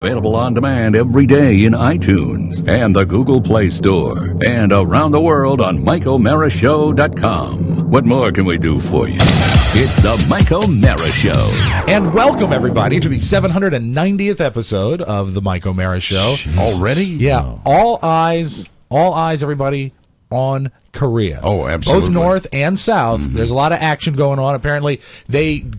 Available on demand every day in iTunes and the Google Play Store and around the world on MikeO'MaraShow.com. What more can we do for you? It's the Mike O'Mara Show. And welcome, everybody, to the 790th episode of the Mike O'Mara Show. Already? Yeah. All eyes, everybody, on Korea. Oh, absolutely. Both North and South. Mm-hmm. There's a lot of action going on. Apparently,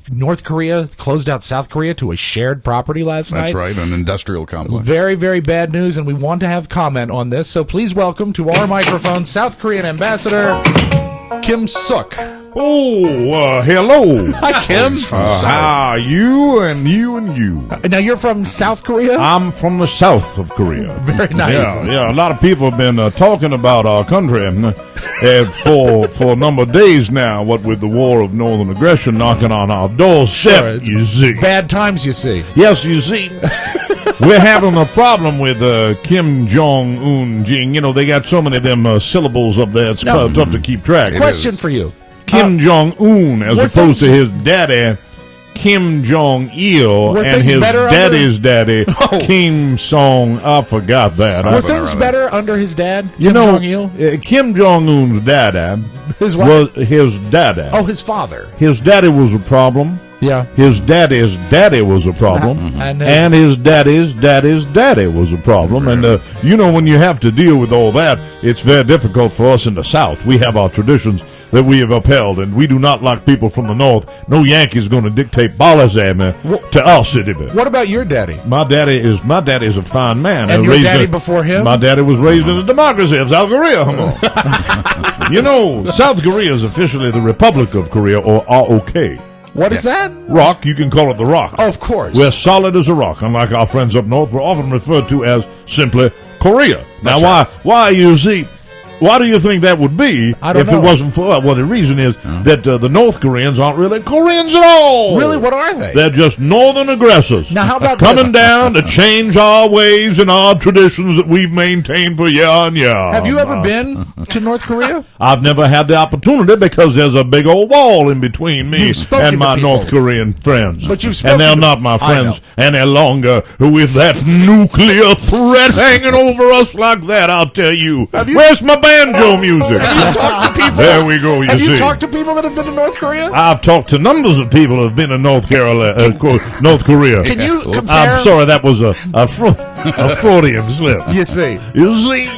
North Korea closed out South Korea to a shared property last night. That's right, an industrial complex. Very, very bad news, and we want to have comment on this. So please welcome to our microphone South Korean Ambassador Kim Suk. Oh, hello. Hi, Kim. How are you and you and you? Now, you're from South Korea? I'm from the south of Korea. Very nice. Yeah. A lot of people have been talking about our country for a number of days now, what with the war of northern aggression knocking on our doorstep, you see. Bad times, you see. Yes, you see. We're having a problem with Kim Jong-un. You know, they got so many of them syllables up there, it's tough to keep track. Question for you. Kim Jong-un, as opposed to his daddy, Kim Jong-il, and his daddy's daddy, Kim Song. I forgot that. Were things better under his dad, Kim Jong-il? Kim Jong-un's daddy His what? was his daddy. Oh, his father. His daddy was a problem. Yeah. His daddy's daddy was a problem. And his daddy's daddy was a problem. And, you know, when you have to deal with all that, it's very difficult for us in the South. We have our traditions that we have upheld, and we do not like people from the North. No Yankee's going to dictate policy to us. What about your daddy? My daddy is a fine man. And your daddy before him? My daddy was raised in a democracy of South Korea. You know, South Korea is officially the Republic of Korea, or ROK. What is that? Rock, you can call it the Rock. Oh, of course. We're solid as a rock. Unlike our friends up north, we're often referred to as simply Korea. Now, why do you think that would be if it wasn't for... Well, the reason is that the North Koreans aren't really Koreans at all. Really? What are they? They're just northern aggressors. Now, how about coming down to change our ways and our traditions that we've maintained for year and year. Have you ever been to North Korea? I've never had the opportunity because there's a big old wall in between me and my North Korean friends. But you've and they're not my friends any longer. With that nuclear threat hanging over us like that, I'll tell you. Where's my banjo music? Have you talked to people? There we go. Have you talked to people that have been to North Korea? I've talked to numbers of people who have been to North Korea. Can you compare? I'm sorry, that was a Freudian slip. You see.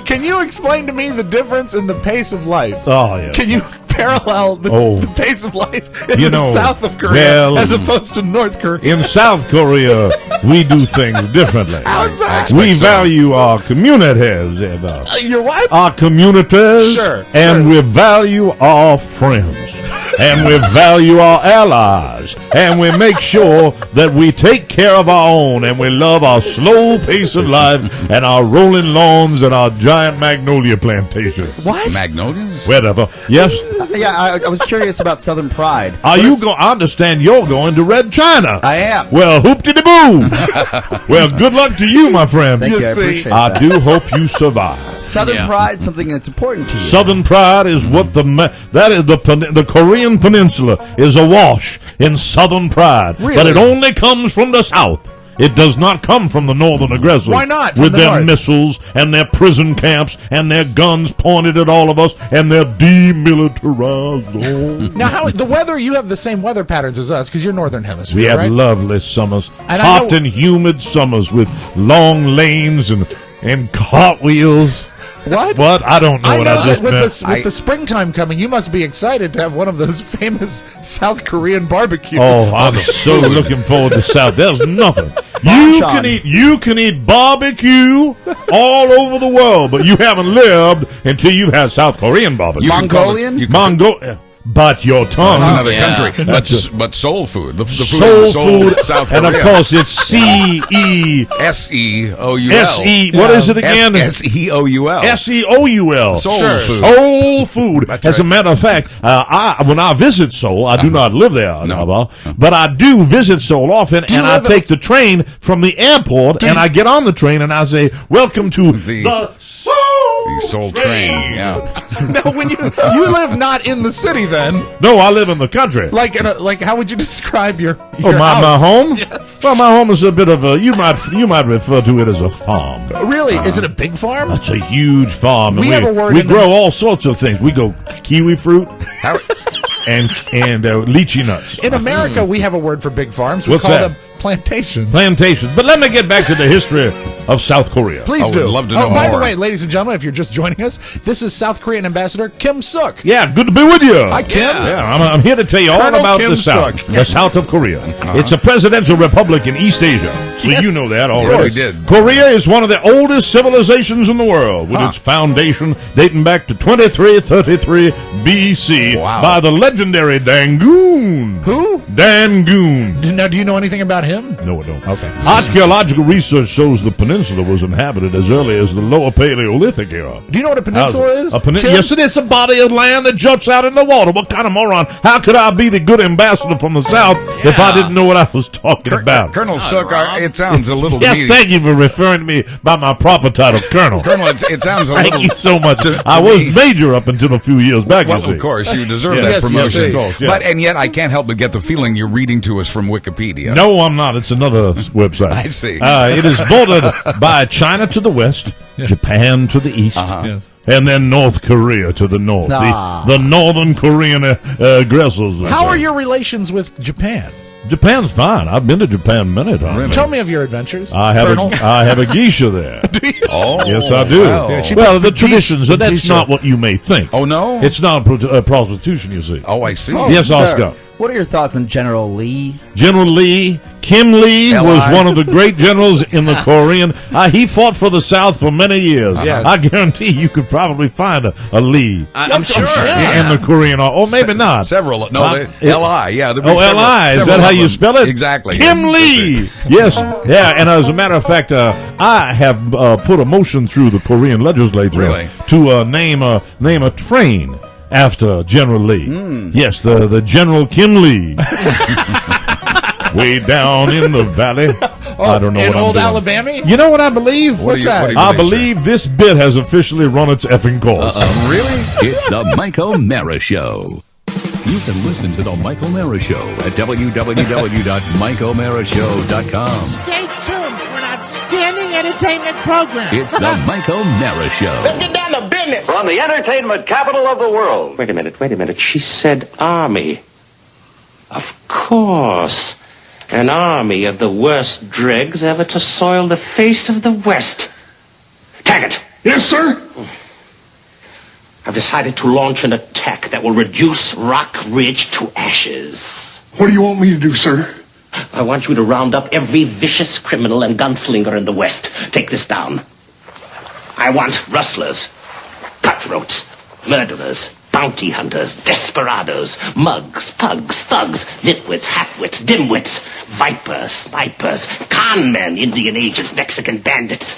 Can you explain to me the difference in the pace of life? Oh, yeah. Can you parallel the pace of life in the south of Korea as opposed to North Korea? In South Korea, we do things differently. How's that? We value our communities. Your what? Our communities. Sure. And we value our friends. And we value our allies. And we make sure that we take care of our own. And we love our slow pace of life and our rolling lawns and our giant magnolia plantations. What? Magnolias? Whatever. Yes? Yeah, I was curious about Southern Pride. I understand you're going to Red China. I am. Well, hoop-de-de-boo. Well, good luck to you, my friend. Thank you, I appreciate that. I do hope you survive. Southern Pride, something that's important to you. Southern Pride is what the Korean Peninsula is awash in Southern Pride. Really? But it only comes from the South. It does not come from the northern aggressors. Why not? With their missiles and their prison camps and their guns pointed at all of us and their demilitarized. Now, the weather, you have the same weather patterns as us because you're northern hemisphere, We have right? lovely summers. And hot and humid summers with long lanes and cartwheels. What? What? I don't know what I just meant. With the springtime coming, you must be excited to have one of those famous South Korean barbecues. Oh, I'm so looking forward to South. There's nothing. You can eat barbecue all over the world, but you haven't lived until you've had South Korean barbecue. Mongolian? Mongolian. But your tongue. That's another country. But soul food. The soul food. South Korea. And of course, it's C-E-S-E-O-U-L. S-E-O-U-L. What is it again? S-E-O-U-L. S-E-O-U-L. Soul food. Soul food. That's As a right. matter of fact, when I visit Seoul, I do not live there, but I do visit Seoul often, and I take the train from the airport, and I get on the train, and I say, welcome to the Seoul The Soul Train. Yeah. No, when you live not in the city, then No, I live in the country. like how would you describe your my house? home? Yes. Well, my home is a bit of a, you might refer to it as a farm. Really? Is it a big farm? It's a huge farm. We have a word We in grow all sorts of things. We go kiwi fruit How, and lychee nuts. In America, we have a word for big farms. We What's call that? them plantations. Plantations. But let me get back to the history of South Korea. Please I do. would love to know By the more. way, ladies and gentlemen, if you're just joining us, this is South Korean Ambassador Kim Suk. Yeah, good to be with you. Hi, Kim. Yeah, I'm here to tell you all Colonel about Kim the South. Suk. The South of Korea. It's a presidential republic in East Asia. Well, you know that already. we did. Korea is one of the oldest civilizations in the world, with its foundation dating back to 2333 BC by the legendary Dangoon. Who? Dangoon. Now, do you know anything about him? No, I don't. Okay. Archaeological research shows the peninsula was inhabited as early as the Lower Paleolithic era. Do you know what a peninsula is? Kim? Yes, it is a body of land that juts out in the water. What kind of moron? How could I be the good ambassador from the South if I didn't know what I was talking about? Colonel Suk, it sounds a little Yes, to me. thank you for referring to me by my proper title, Colonel. Colonel, it sounds a Thank little. you so much. to I was me- major up until a few years back. Well, you see. of course, you deserve Yes, that yes, promotion. of course, yeah. But and yet, I can't help but get the feeling you're reading to us from Wikipedia. No, I'm not. It's another website. I see. It is bordered by China to the west, Japan to the east, Yes. and then North Korea to the north. The Northern Korean aggressors. How are your relations with Japan? Japan's fine. I've been to Japan many times. Tell me of your adventures, I have Colonel. I have a geisha there. Oh, Yes, I do. wow. Yeah, she Well, puts the the traditions, and that's geisha. not what you may think. Oh, no? It's not prostitution, you see. Oh, I see. Yes, Sir, Oscar. what are your thoughts on General Lee? General Lee, Kim Lee, L.I. was one of the great generals in the Korean. He fought for the South for many years. Yes. I guarantee you could probably find a Lee I'm sure. in the Korean, or maybe not. Several. No, Uh, L.I. Yeah. there'd be Oh, L.I. Is several that how of you them. spell it? Exactly. Kim Yes. Lee. Yes. Yeah. And as a matter of fact, I have put a motion through the Korean legislature Really? to name a train after General Lee. Yes, the General Kim Lee. Way down in the valley. I don't know in what I'm old doing. Alabama? You know what I believe? What do you- what do you I believe, sir? believe this bit has officially run its effing course. Really? It's the Mike O'Mara Show. You can listen to the Mike O'Mara Show at www.mikeomarashow.com. Stay tuned for an outstanding entertainment program. It's the Mike O'Mara Show. get down to business. From the entertainment capital of the world. Wait a minute. She said army. Of course. An army of the worst dregs ever to soil the face of the West. Taggart. Yes, sir? I've decided to launch an attack that will reduce Rock Ridge to ashes. What do you want me to do, sir? I want you to round up every vicious criminal and gunslinger in the West. Take this down. I want rustlers, cutthroats, murderers, bounty hunters, desperados, mugs, pugs, thugs, nitwits, halfwits, dimwits, vipers, snipers, con men, Indian agents, Mexican bandits,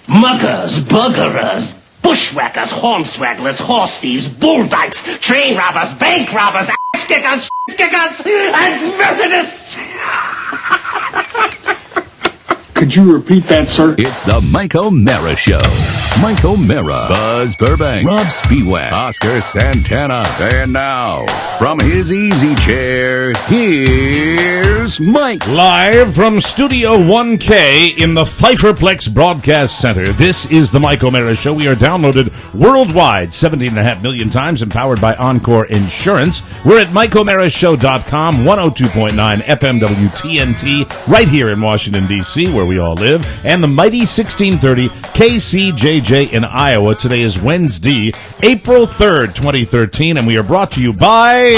muggers, buggerers, bushwhackers, hornswagglers, horse thieves, bull dykes, train robbers, bank robbers, ass kickers, kickers, and Methodists. Could you repeat that, sir? It's the Mike O'Mara Show. Mike O'Mara, Buzz Burbank, Rob Spiewak, Oscar Santana. And now, from his easy chair, here's Mike. Live from Studio 1K in the Pfeifferplex Broadcast Center, this is the Mike O'Mara Show. We are downloaded worldwide 17.5 million times and powered by Encore Insurance. We're at MikeO'MaraShow.com, 102.9 FM WTNT, right here in Washington, D.C., where we all live, and the mighty 1630 KCJJ in Iowa. Today is Wednesday, April 3rd, 2013, and we are brought to you by...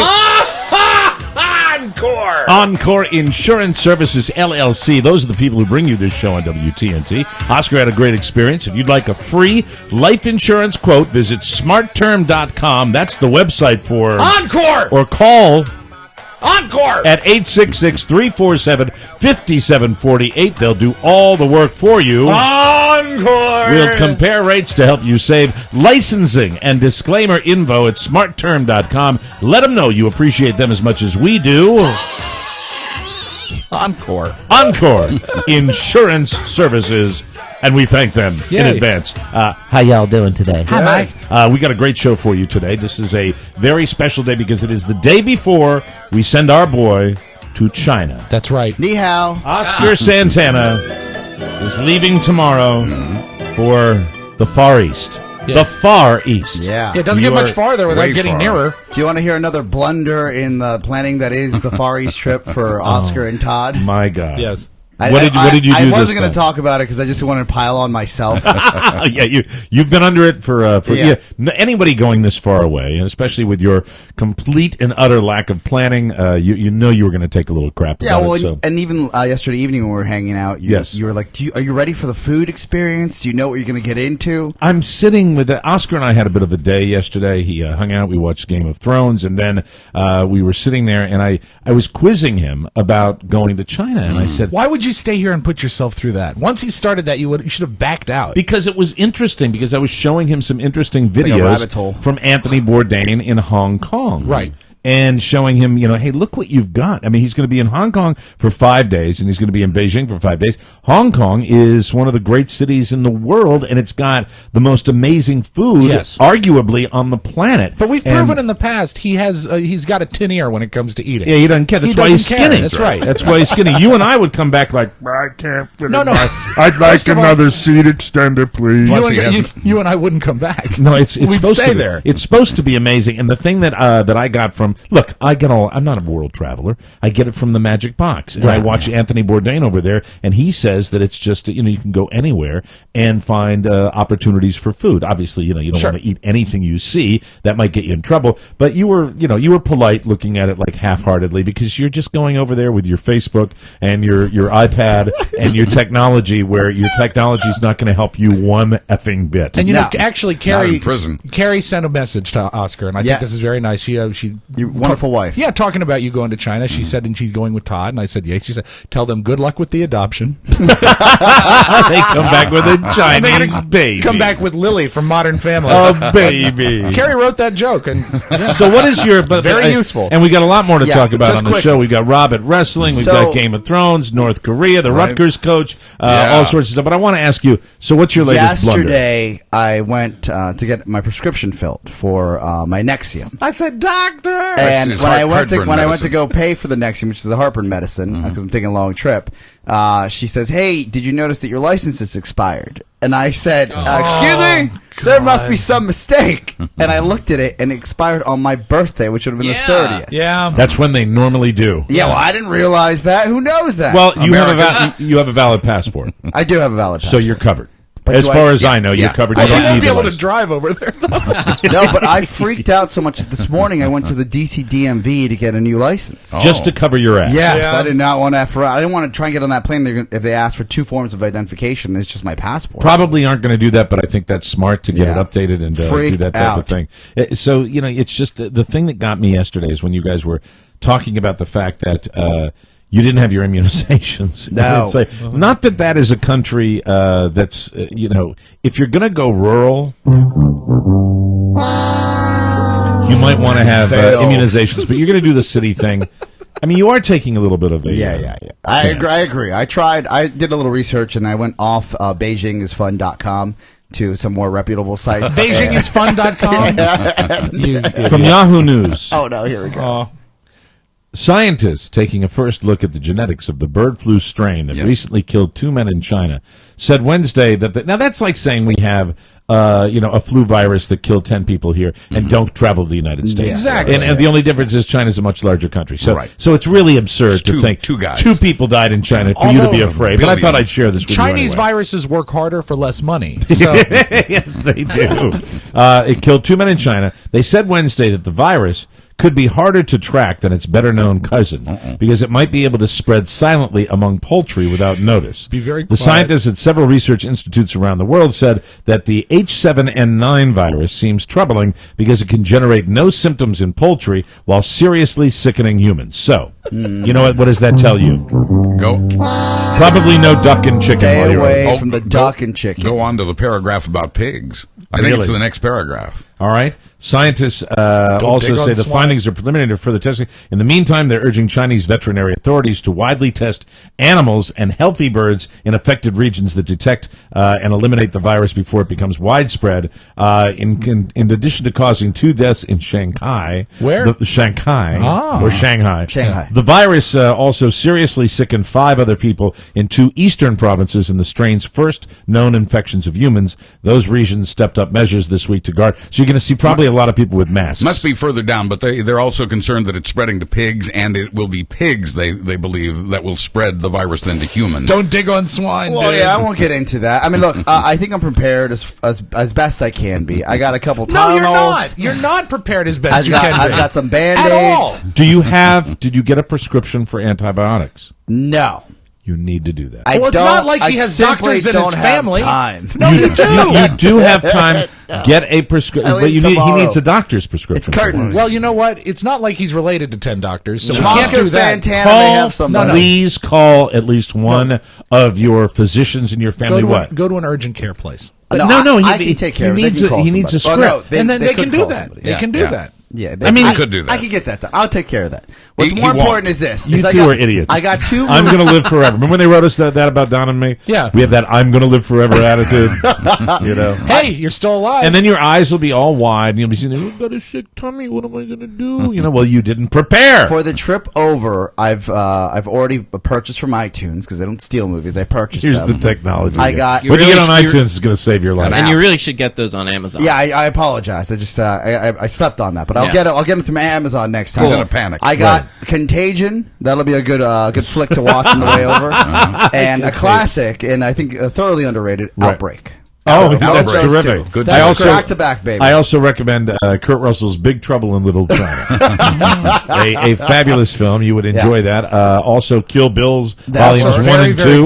Encore Insurance Services, LLC. Those are the people who bring you this show on WTNT. Oscar had a great experience. If you'd like a free life insurance quote, visit smartterm.com. That's the website for... Encore! Or call... Encore! At 866-347-5748. They'll do all the work for you. Encore! We'll compare rates to help you save. Licensing and disclaimer info at smartterm.com. Let them know you appreciate them as much as we do. Encore Insurance Services, and we thank them in advance. How y'all doing today? Hi, Mike. We got a great show for you today. This is a very special day because it is the day before we send our boy to China. That's right. Ni hao. Oscar Santana is leaving tomorrow for the Far East. Yes. The Far East. Yeah. It doesn't get much farther without getting nearer. Do you want to hear another blunder in the planning that is the Far East trip for Oscar and Todd? My God. Yes. What did you do? I wasn't going to talk about it because I just wanted to pile on myself. Yeah, you've been under it for anybody going this far away, and especially with your complete and utter lack of planning, you know you were going to take a little crap. Yeah, about well, it, so. and even yesterday evening when we were hanging out, you were like, "Are you ready for the food experience? Do you know what you're going to get into?" I'm sitting with Oscar and I had a bit of a day yesterday. He hung out, we watched Game of Thrones, and then we were sitting there, and I was quizzing him about going to China, and I said, "Why would you stay here and put yourself through that? Once he started that, you should have backed out." Because it was interesting, because I was showing him some interesting like a videos rabbit hole. from Anthony Bourdain in Hong Kong. Right. And showing him, hey, look what you've got. I mean, he's going to be in Hong Kong for 5 days, and he's going to be in Beijing for 5 days. Hong Kong is one of the great cities in the world, and it's got the most amazing food, arguably, on the planet. But we've proven in the past he's got a tin ear when it comes to eating. Yeah, he doesn't care. That's why he's skinny. That's right. That's why he's skinny. You and I would come back like, I can't fit No, in no. I'd like another seat extender, please. You and I wouldn't come back. No, it's We'd supposed stay to be. there. It's supposed to be amazing. And the thing that I got from I'm not a world traveler. I get it from the Magic Box, and I watch Anthony Bourdain over there, and he says that it's just you can go anywhere and find opportunities for food. Obviously, you don't want to eat anything you see that might get you in trouble. But you were polite, looking at it like half-heartedly because you're just going over there with your Facebook and your iPad and your technology, where your technology is not going to help you one effing bit. And actually, Carrie sent a message to Oscar, and I think this is very nice. She your wonderful wife. Yeah, talking about you going to China. She said, and she's going with Todd, and I said, yeah. She said, tell them good luck with the adoption. They come back with a Chinese baby. Come back with Lily from Modern Family. Oh, baby. Carrie wrote that joke, and so what is your very useful? And we got a lot more to talk about on the quick. show. We got Rob at wrestling. We've got Game of Thrones, North Korea, the Rutgers coach, all sorts of stuff. But I want to ask you. So what's your latest blunder? Yesterday, I went to get my prescription filled for my Nexium. I said, doctor. And when I went to go pay for the Nexium, which is a heartburn medicine, because I'm taking a long trip, she says, "Hey, did you notice that your license is expired?" And I said, "Excuse me, there must be some mistake." And I looked at it, and it expired on my birthday, which would have been the 30th. Yeah, that's when they normally do. Yeah, well, I didn't realize that. Who knows that? Well, you have a valid passport. I do have a valid passport, so you're covered. But as far as I know, you're covered. I won't be able to drive over there. No, but I freaked out so much that this morning I went to the DC DMV to get a new license. Just to cover your ass. Yes, I did not want to F around. I didn't want to try and get on that plane if they asked for 2 forms of identification. It's just my passport. Probably aren't going to do that, but I think that's smart to get it updated and do that type of thing. So, it's just the thing that got me yesterday is when you guys were talking about the fact that you didn't have your immunizations. No. It's like, not that is a country that's, if you're going to go rural, you might want to have immunizations, but you're going to do the city thing. I mean, you are taking a little bit of a... Yeah. I agree. I did a little research, and I went off BeijingIsFun.com to some more reputable sites. BeijingIsFun.com? From Yahoo News. Oh, no, here we go. Scientists taking a first look at the genetics of the bird flu strain that recently killed 2 men in China said Wednesday that now that's like saying we have a flu virus that killed 10 people here and don't travel to the United States. Exactly. And the only difference is China's a much larger country. So it's really absurd to think two guys. 2 people died in China for you to be afraid. But I thought I'd share this with Chinese you anyway. viruses work harder for less money. So. Yes, they do. It killed 2 men in China. They said Wednesday that the virus could be harder to track than its better-known cousin because it might be able to spread silently among poultry without notice. Be very quiet. The scientists at several research institutes around the world said that the H7N9 virus seems troubling because it can generate no symptoms in poultry while seriously sickening humans. So, you know what does that tell you? Go. Probably no duck and chicken. Stay while you're away at it. from the duck and chicken. Go on to the paragraph about pigs. I think it's the next paragraph. All right. Scientists also say the findings are preliminary to further testing. In the meantime, they're urging Chinese veterinary authorities to widely test animals and healthy birds in affected regions that detect and eliminate the virus before it becomes widespread. In addition to causing 2 deaths in Shanghai, Shanghai. The virus also seriously sickened 5 other people in 2 eastern provinces in the strain's first known infections of humans. Those regions stepped up measures this week to guard. So you're going to see probably a lot of people with masks. Must be further down, but they're also concerned that it's spreading to pigs, and it will be pigs, they believe, that will spread the virus then to humans. Don't dig on swine, Well, dude. yeah, I won't get into that. I mean, look, I think I'm prepared as best I can be. I got a couple Tylenol. No, you're not. You're not prepared as best you can be. I've got some Band-Aids. At all. Did you get a prescription for antibiotics? No. You need to do that. Well, it's not like he has doctors in his family. Time. No, you do. You do have time. Get a prescription. But he needs a doctor's prescription. It's curtains. Well, you know what? It's not like he's related to 10 doctors, so we Schmalzka can't do that. Fantana may have somebody. Please call at least one of your physicians in your family. Go to an urgent care place. I can take care of it. He needs a script. And then they can do that. They can do that. Yeah, I could do that. I can get that done. I'll take care of that. What's He more won't. important is this. You two are idiots. I got 2. I'm going to live forever. Remember when they wrote us that about Don and me? Yeah. We have that I'm going to live forever attitude. You know. Hey, you're still alive. And then your eyes will be all wide, and you'll be saying, I've got a sick tummy. What am I going to do? You know, well, you didn't prepare. For the trip over, I've already purchased from iTunes, because they don't steal movies. I purchased Here's them. the technology. I got... What you get on iTunes is going to save your life. And you really should get those on Amazon. Yeah, I apologize. I just I slept on that, but I'll get them through Amazon next time. He's in a panic. I got Contagion. That'll be a good flick to watch on the way over, and a classic, and I think thoroughly underrated, Outbreak. Oh, So, that's those terrific. two. Good. That's also back to back, baby. I also recommend Kurt Russell's Big Trouble in Little China. a fabulous film. You would enjoy that. Also, Kill Bill's Volumes 1 and 2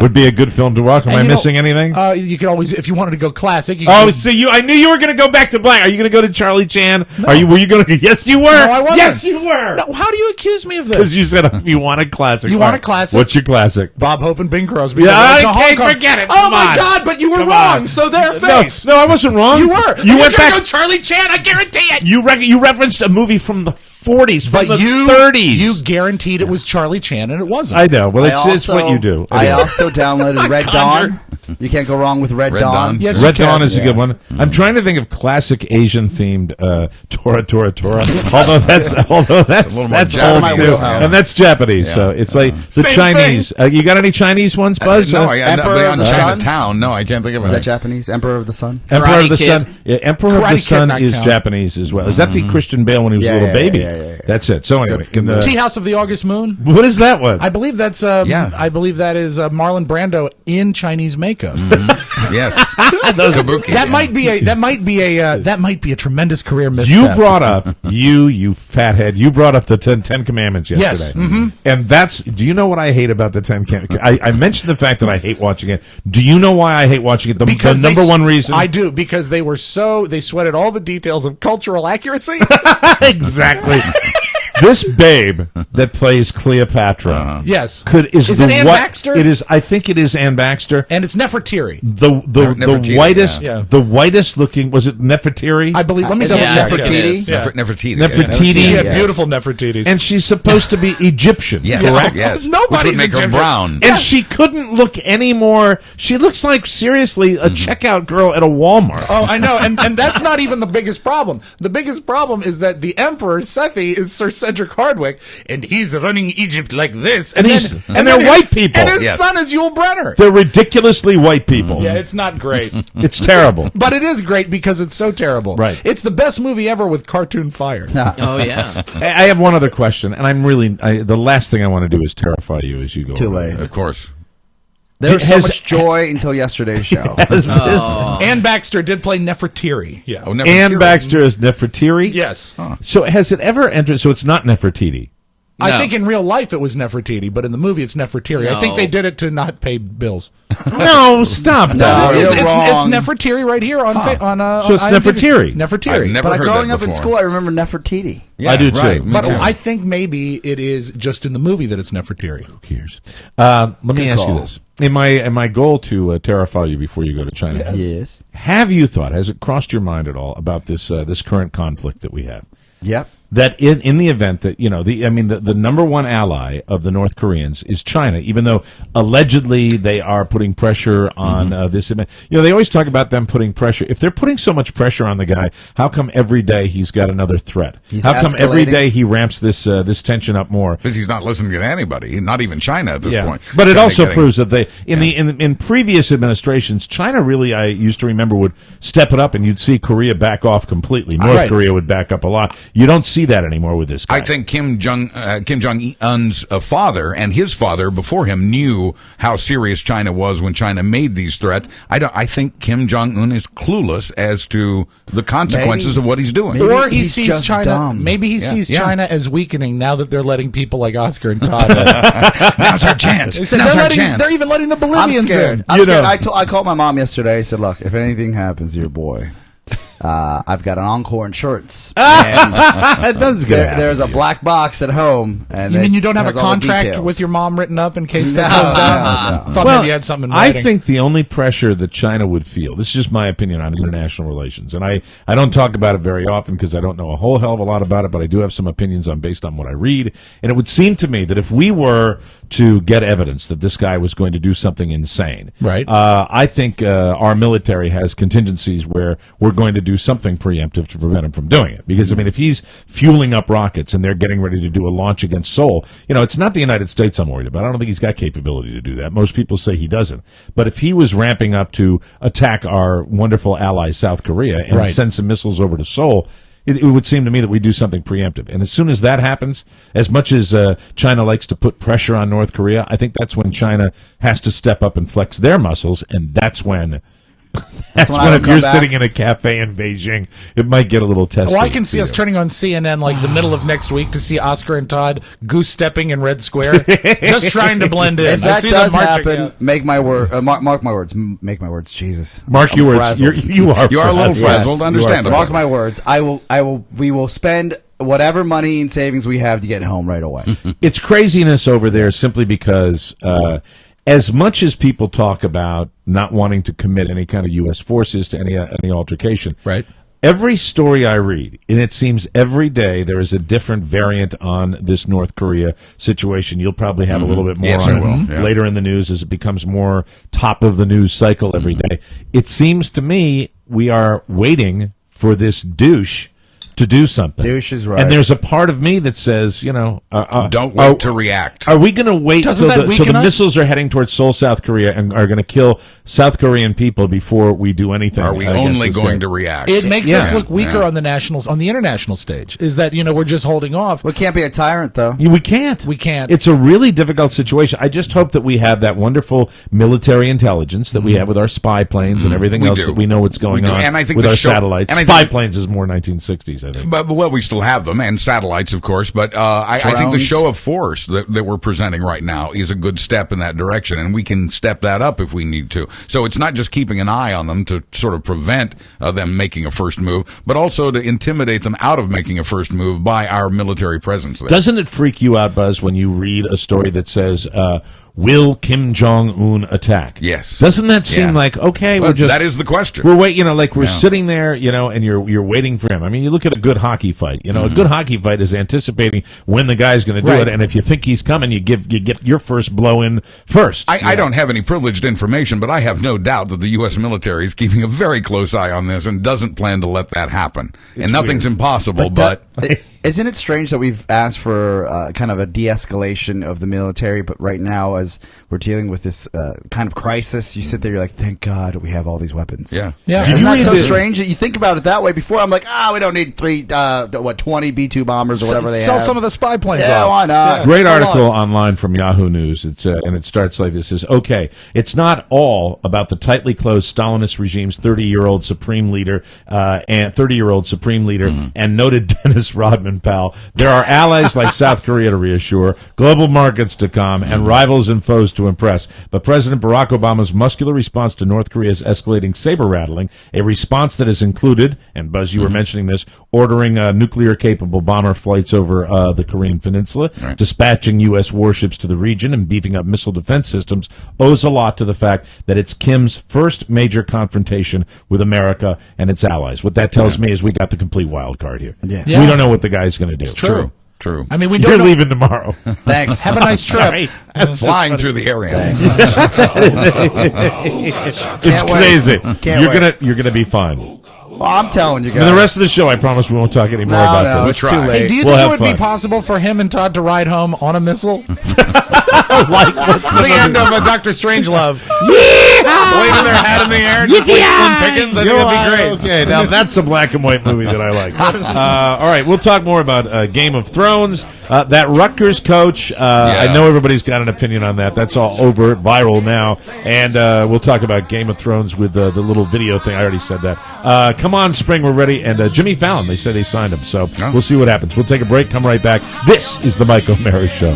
would be a good film to watch. Am I missing anything? You could always, if you wanted to go classic. I knew you were going to go back to black. Are you going to go to Charlie Chan? No. Were you going to? Yes, you were. No, I wasn't. Yes, you were. No, how do you accuse me of this? Because you said you want a classic. You want a classic? What's your classic? Bob Hope and Bing Crosby. Yeah, I can't forget it. Oh my God! But you were wrong. So their face. No, I wasn't wrong. You were. You went back. Go Charlie Chan. I guarantee it. You referenced a movie from the 40s, from the 30s. You guaranteed it was Charlie Chan, and it wasn't. I know. Well, it's what you do. I also downloaded Red Dawn. You can't go wrong with Red Dawn. Yes, Red Dawn is a good one. I'm trying to think of classic Asian themed Tora. Although that's old too, and that's Japanese. Yeah. So it's like the Same Chinese. You got any Chinese ones, Buzz? No, Emperor of the Chinatown. No, I can't think of it. Is that Japanese? Emperor of the Sun. Emperor of the Sun. Yeah, Emperor of the Karate Sun Kid is count. Japanese as well. Is that the Christian Bale when he was a little baby? Yeah. That's it. So anyway, Tea House of the August Moon. what is that one? I believe that's. I believe that is Marlon Brando in Chinese makeup. Yes. Kabuki. That might be a tremendous career misstep. You brought up you fathead. You brought up the Ten Commandments yesterday. Yes. And that's. Do you know what I hate about the Ten Commandments? I mentioned the fact that I hate watching it. Do you know why I hate watching it? The number one reason I do, because they sweated all the details of cultural accuracy. Exactly. This babe that plays Cleopatra, yes, is it Ann Baxter? It is. I think it is Ann Baxter, and it's Nefertiri. The whitest looking. Was it Nefertiri? I believe. Let me double check. Nefertiti. She had beautiful Nefertitis, and she's supposed to be Egyptian. Yes. Nobody's Which would make Egyptian. her brown. And she couldn't look any more. She looks like seriously a checkout girl at a Walmart. Oh, I know, and that's not even the biggest problem. The biggest problem is that the emperor Sethi is Sir Cedric Hardwicke, and he's running Egypt like this, and they're white people, and his son is Yul Brynner. They're ridiculously white people. Yeah, it's not great. It's terrible, but it is great because it's so terrible. Right, it's the best movie ever with cartoon fire. Oh yeah. I have one other question, and I'm really the last thing I want to do is terrify you as you go. Too late, of course. There was so much joy until yesterday's show. Ann Baxter did play Nefertiri. Yeah. Ann Baxter is Nefertiri? Yes. So has it ever entered? So it's not Nefertiti. I think in real life it was Nefertiti, but in the movie it's Nefertiri. No. I think they did it to not pay bills. No, stop that. It's Nefertiri right here on So it's Nefertiri. Nefertiri. Nefertiri. I've never But heard growing that up in before. school, I remember Nefertiti. Yeah, I do too. right, me But too. I think maybe it is just in the movie that it's Nefertiri. Who cares? Let me ask you call. this. In my goal to terrify you before you go to China, Yes. have you thought, has it crossed your mind at all about this this current conflict that we have? Yep. That in the event that, the number one ally of the North Koreans is China, even though allegedly they are putting pressure on this event. They always talk about them putting pressure. If they're putting so much pressure on the guy, how come every day he's got another threat? How come every day he ramps this tension up more? Because he's not listening to anybody, not even China at this point. But it China also getting- proves that they in previous administrations, China really, I used to remember, would step it up, and you'd see Korea back off completely. North Korea would back up a lot. You don't see that anymore with this guy. I think Kim Jong-un's father and his father before him knew how serious China was when China made these threats. I think Kim Jong-un is clueless as to the consequences of what he's doing. Or he he's sees just China. dumb. Maybe he sees China as weakening now that they're letting people like Oscar and Todd. Now's our chance. They're even letting the I'm Bolivians scared. in. I'm scared. I called my mom yesterday. I said, look, if anything happens to your boy, I've got an Encore insurance. And That does get there's a black box at home. And You mean you don't have a has all the contract details. with your mom written up in case No, this goes down? no. Thought maybe you had something in I writing. think the only pressure that China would feel, this is just my opinion on international relations, and I don't talk about it very often because I don't know a whole hell of a lot about it, but I do have some opinions based on what I read. And it would seem to me that if we were to get evidence that this guy was going to do something insane, Right. I think our military has contingencies where we're going to do something preemptive to prevent him from doing it. Because, if he's fueling up rockets and they're getting ready to do a launch against Seoul, it's not the United States I'm worried about. I don't think he's got capability to do that. Most people say he doesn't. But if he was ramping up to attack our wonderful ally South Korea and send some missiles over to Seoul, it would seem to me that we do something preemptive. And as soon as that happens, as much as China likes to put pressure on North Korea, I think that's when China has to step up and flex their muscles, and that's when... That's when if you're sitting in a cafe in Beijing, it might get a little testy. Well, I can see us turning on CNN like the middle of next week to see Oscar and Todd goose stepping in Red Square, just trying to blend in. If that I see does them marching, happen, make my word. Mark my words. Make my words. Jesus. Mark your words. frazzled. You are a little frazzled, Yes. understandable. Mark my words. We will spend whatever money and savings we have to get home right away. It's craziness over there simply because as much as people talk about not wanting to commit any kind of U.S. forces to any altercation, Right. Every story I read, and it seems every day there is a different variant on this North Korea situation. You'll probably have a little bit more Yes, on I it will. Yeah. later in the news as it becomes more top of the news cycle every day. It seems to me we are waiting for this douche to do something. Douche is right. And there's a part of me that says, Don't wait to react. Are we going to wait Doesn't till that the weaken us? missiles are heading towards Seoul, South Korea, and are going to kill South Korean people before we do anything? Are we against only this going guy? to react? It makes us look weaker Yeah. on the international stage. Is that we're just holding off? We can't be a tyrant, though. We can't. We can't. It's a really difficult situation. I just hope that we have that wonderful military intelligence that we have with our spy planes and everything We else do. that we know what's going We do. on And I think with the our show- satellites. and I Spy think- planes is more 1960s, I think. But we still have them, and satellites, of course. But I think the Drones. show of force that we're presenting right now is a good step in that direction, and we can step that up if we need to. So it's not just keeping an eye on them to sort of prevent them making a first move, but also to intimidate them out of making a first move by our military presence there. Doesn't it freak you out, Buzz, when you read a story that says, will Kim Jong-un attack? Yes. Doesn't that seem Yeah. like, okay, Well, we're just... that is the question. We're waiting, we're Yeah. sitting there, and you're waiting for him. I mean, you look at a good hockey fight. A good hockey fight is anticipating when the guy's going to do Right. it, and if you think he's coming, you get your first blow in first. I don't have any privileged information, but I have no doubt that the U.S. military is keeping a very close eye on this and doesn't plan to let that happen. And nothing's impossible, but Isn't it strange that we've asked for kind of a de-escalation of the military, but right now, as we're dealing with this kind of crisis, you sit there, you're like, thank God we have all these weapons. yeah. Yeah. Isn't you that read so the- strange that you think about it that way? Before, I'm like, we don't need 20 B-2 bombers or whatever they Sell have. some of the spy planes Yeah, off. why not? Great Come article on. online from Yahoo News. It's and it starts like this: "Says okay, it's not all about the tightly closed Stalinist regime's 30-year-old supreme leader and 30-year-old supreme leader and noted Dennis Rodman statement, pal. There are allies like South Korea to reassure, global markets to calm, and rivals and foes to impress. But President Barack Obama's muscular response to North Korea's escalating saber-rattling, a response that has included, and Buzz, you were mentioning this, ordering nuclear-capable bomber flights over the Korean Peninsula, dispatching U.S. warships to the region, and beefing up missile defense systems, owes a lot to the fact that it's Kim's first major confrontation with America and its allies. What that tells me is we got the complete wild card here. Yeah. We don't know what the guy's going to do. It's true. True. I mean, we You're don't leaving tomorrow. Thanks. Have a nice trip. Flying through the area. It's crazy. Can't You're gonna be fine. Well, I'm telling you guys. And the rest of the show, I promise we won't talk anymore about no, this. it's too late. Hey, do you We'll think it have would be fun. possible for him and Todd to ride home on a missile? Like, what's the end of a Dr. Strangelove. Waving their hat in the air, just like Slim Pickens. I think that'd be great. Okay, now that's a black and white movie that I like. All right, we'll talk more about Game of Thrones. That Rutgers coach, I know everybody's got an opinion on that. That's all over, viral now. And we'll talk about Game of Thrones with the little video thing. I already said that. Come on, spring, we're ready. And Jimmy Fallon, they said they signed him. So we'll see what happens. We'll take a break, come right back. This is the Mike O'Mara Show.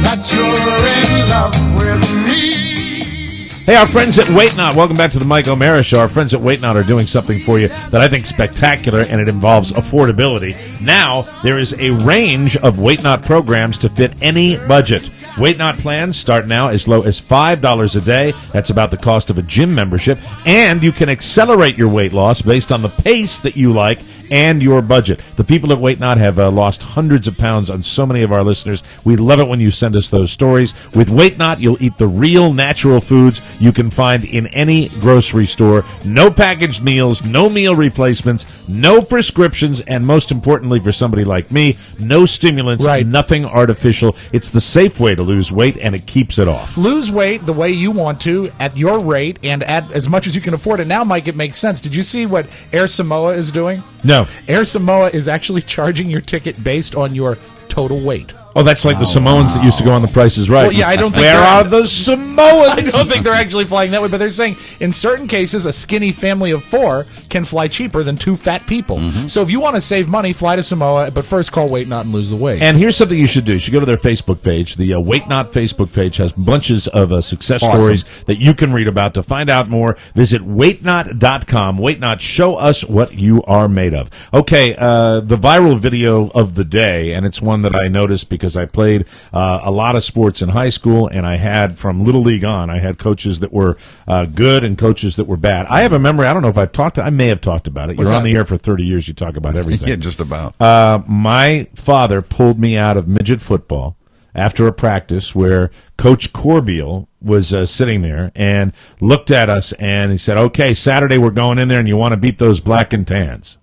That you're in love with me. Hey, our friends at Wait Not, welcome back to the Mike O'Mara Show. Our friends at Wait Not are doing something for you that I think is spectacular, and it involves affordability. Now, there is a range of Wait Not programs to fit any budget. Wait Not plans start now as low as $5 a day. That's about the cost of a gym membership. And you can accelerate your weight loss based on the pace that you like and your budget. The people at Wait Not have lost hundreds of pounds on so many of our listeners. We love it when you send us those stories. With Wait Not, you'll eat the real natural foods you can find in any grocery store. No packaged meals, no meal replacements, no prescriptions, and most importantly for somebody like me, no stimulants, nothing artificial. It's the safe way to lose weight, and it keeps it off. Lose weight the way you want to, at your rate, and at as much as you can afford it. Now, Mike, it makes sense. Did you see what Air Samoa is doing? No. Air Samoa is actually charging your ticket based on your total weight. Oh, that's like the Samoans that used to go on The Price is Right. Well, yeah, I don't think Where are the Samoans? I don't think they're actually flying that way, but they're saying in certain cases a skinny family of 4 can fly cheaper than 2 fat people. So if you want to save money, fly to Samoa, but first call Wait Not and lose the weight. And here's something you should do. You should go to their Facebook page. The Wait Not Facebook page has bunches of success stories that you can read about. To find out more, visit waitnot.com. Wait Not, show us what you are made of. Okay, the viral video of the day, and it's one that I noticed because I played a lot of sports in high school, and I had, from Little League on, I had coaches that were good and coaches that were bad. I have a memory, I don't know if I've talked, I may have talked about it. You're on the air for 30 years, you talk about everything. Yeah, just about. My father pulled me out of midget football after a practice where Coach Corbeil was sitting there and looked at us, and he said, okay, Saturday we're going in there, and you want to beat those black and tans.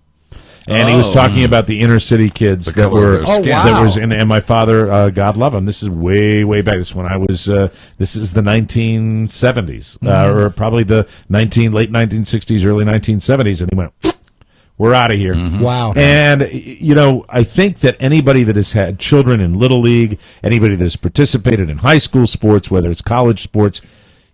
And he was talking about the inner city kids that were that was in, and my father, God love him. This is way back. This is when I was. This is the 1970s, or probably the late 1960s, early 1970s. And he went, "We're out of here." Wow. And you know, I think that anybody that has had children in Little League, anybody that has participated in high school sports, whether it's college sports.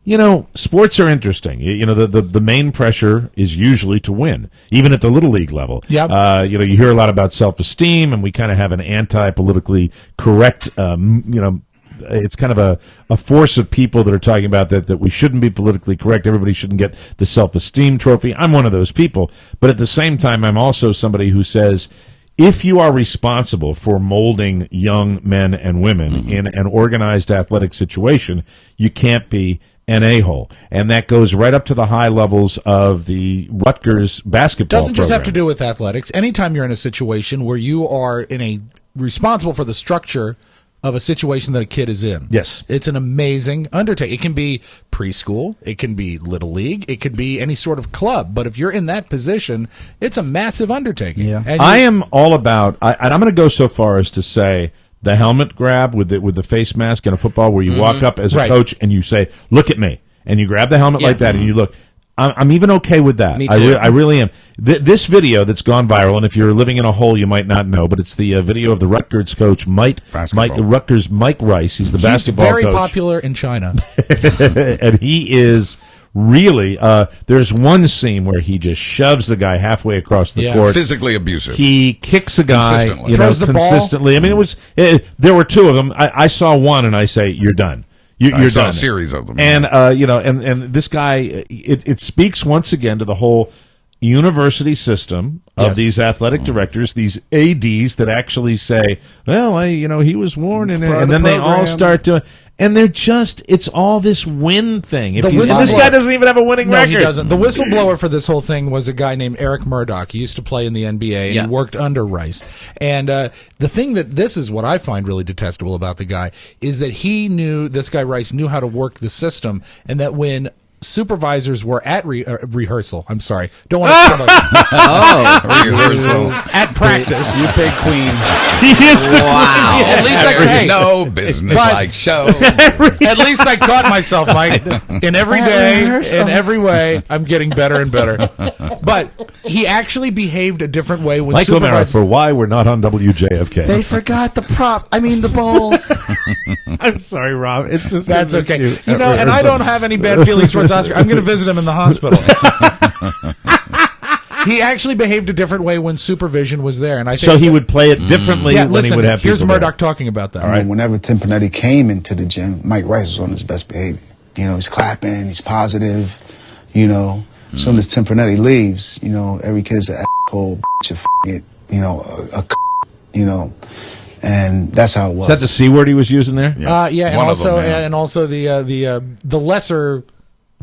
You know, sports are interesting. You know, the main pressure is usually to win, even at the Little League level. Yep. You know, you hear a lot about self-esteem, and we kind of have an anti-politically correct, it's kind of a force of people that are talking about that we shouldn't be politically correct. Everybody shouldn't get the self-esteem trophy. I'm one of those people. But at the same time, I'm also somebody who says, if you are responsible for molding young men and women in an organized athletic situation, you can't be an a-hole. And that goes right up to the high levels of the Rutgers basketball Doesn't just have program. to do with athletics. Anytime you're in a situation where you are responsible for the structure of a situation that a kid is in. Yes. It's an amazing undertaking. It can be preschool, it can be Little League, it could be any sort of club. But if you're in that position, it's a massive undertaking. Yeah. And I am all about, and I'm going to go so far as to say, the helmet grab with the face mask in a football where you walk up as a coach and you say, look at me. And you grab the helmet like that and you look. I'm even okay with that. Me too. I really am. This video that's gone viral, and if you're living in a hole, you might not know, but it's the video of the Rutgers coach, Rutgers Mike Rice. He's the basketball very coach. popular in China. And he is really, there's one scene where he just shoves the guy halfway across the court. Physically abusive. He kicks a guy, Consistently. Throws the ball. consistently. I mean, there were two of them. I saw one, and I say, "You're done. You're saw done." a series of them. And and this guy, it speaks once again to the whole university system of these athletic directors, these ADs that actually say, well, he was warned, and then they all start doing, and they're just, it's all this win thing. And this guy doesn't even have a winning record. No, he doesn't. The whistleblower for this whole thing was a guy named Eric Murdoch. He used to play in the NBA, and he worked under Rice. And the thing this is what I find really detestable about the guy, is that this guy Rice knew how to work the system, and that when supervisors were at rehearsal. I'm sorry. Don't want to sound like rehearsal. At practice. You big queen. He is the Wow. At least I could. No business like show. At least I caught myself, Mike. In every day, in every way, I'm getting better and better. But he actually behaved a different way when Mike O'Mara supervisors... for why we're not on WJFK. They forgot the the bowls. I'm sorry, Rob. It's just That's okay. And I don't have any bad feelings towards Oscar. I'm going to visit him in the hospital. He actually behaved a different way when supervision was there, and I think so he would play it differently when he would have people here's Murdoch there. talking about that. All right. Whenever Tim Panetti came into the gym, Mike Rice was on his best behavior. He's clapping, he's positive. As soon as Tim Panetti leaves, every kid is an asshole, bitch, and that's how it was. Is that the C word he was using there? And also the lesser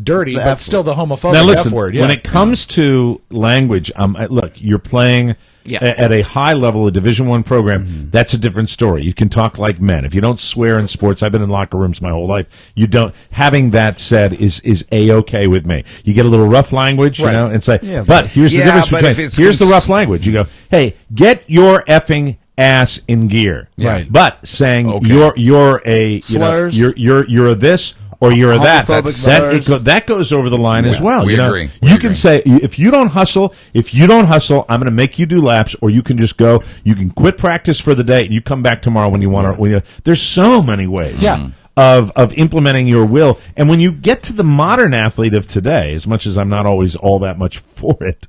dirty, but still the homophobic now listen, F word. When it comes to language, look, you're playing at a high level, a Division I program. That's a different story. You can talk like men. If you don't swear in sports, I've been in locker rooms my whole life. You don't. Having that said is A-okay with me. You get a little rough language, and say, but here's the difference between. Here's the rough language. You go, hey, get your effing ass in gear. Right. But saying you're a slurs. You're a this. Or you're a that. That goes over the line as well. We agree. You can say, if you don't hustle, I'm going to make you do laps, or you can just go, you can quit practice for the day, and you come back tomorrow when you want to. There's so many ways of implementing your will. And when you get to the modern athlete of today, as much as I'm not always all that much for it,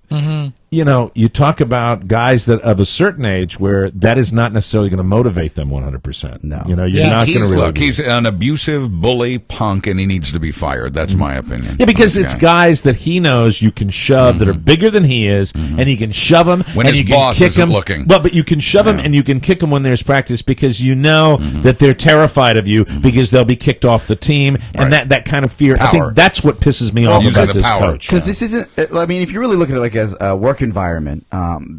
you talk about guys that of a certain age where that is not necessarily going to motivate them 100%. No. You're not going to really. Look, he's an abusive bully punk, and he needs to be fired. That's my opinion. Yeah, because it's guys that he knows you can shove that are bigger than he is, and he can shove them when and his you can boss kick isn't them. looking. Well, but you can shove them and you can kick them when there's practice because you know that they're terrified of you because they'll be kicked off the team, and that kind of fear. Power. I think that's what pisses me off about this coach. Because this isn't. I mean, if you really look at it like as a work environment,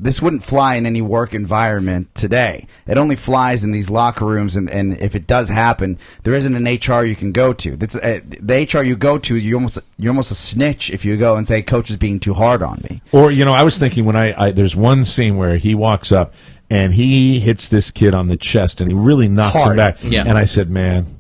this wouldn't fly in any work environment today. It only flies in these locker rooms, and if it does happen, there isn't an HR you can go to. That's the HR you go to. You're almost a snitch if you go and say, "Coach is being too hard on me." Or I was thinking when there's one scene where he walks up and he hits this kid on the chest and he really knocks him back, and I said, "Man,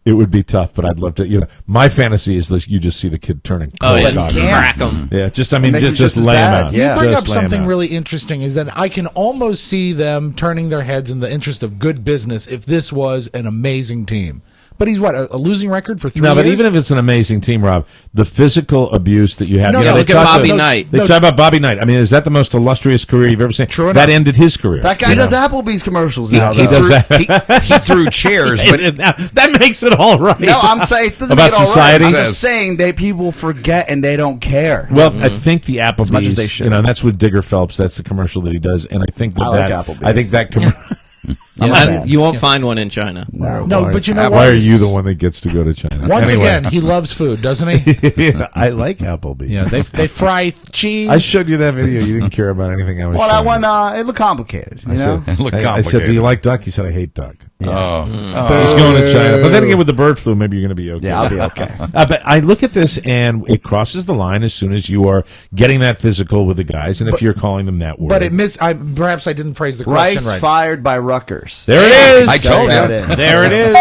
it would be tough, but I'd love to." My fantasy is that you just see the kid turning cold. Crack him. Yeah, just lay him out. You bring up something really interesting is that I can almost see them turning their heads in the interest of good business if this was an amazing team. But he's a losing record for 3 years? No, but even if it's an amazing team, Rob, the physical abuse that you have. Look at Bobby Knight. They talk about Bobby Knight. I mean, is that the most illustrious career you've ever seen? True that ended his career. That guy does Applebee's commercials now. He does that. He threw chairs, but that makes it all right. No, I'm saying it doesn't about make it all society. right. I'm just saying that people forget and they don't care. Well, I think the Applebee's, as much as they should. That's with Digger Phelps. That's the commercial that he does, and I think I like Applebee's. I think that commercial. You won't find one in China. No, but you know why what? are you the one that gets to go to China? Once again, he loves food, doesn't he? I like Applebee's. Yeah, they fry cheese. I showed you that video. You didn't care about anything I was showing. Well, that one, it looked complicated. It looked complicated. I said, "Do you like duck?" He said, "I hate duck." Oh. He's going to China. But then again, with the bird flu, maybe you're going to be okay. Yeah, I'll be okay. But I look at this, and it crosses the line as soon as you are getting that physical with the guys, and if you're calling them that word. But perhaps I didn't phrase the question Rice right. fired by Rutgers. There it is. I told you. There it is.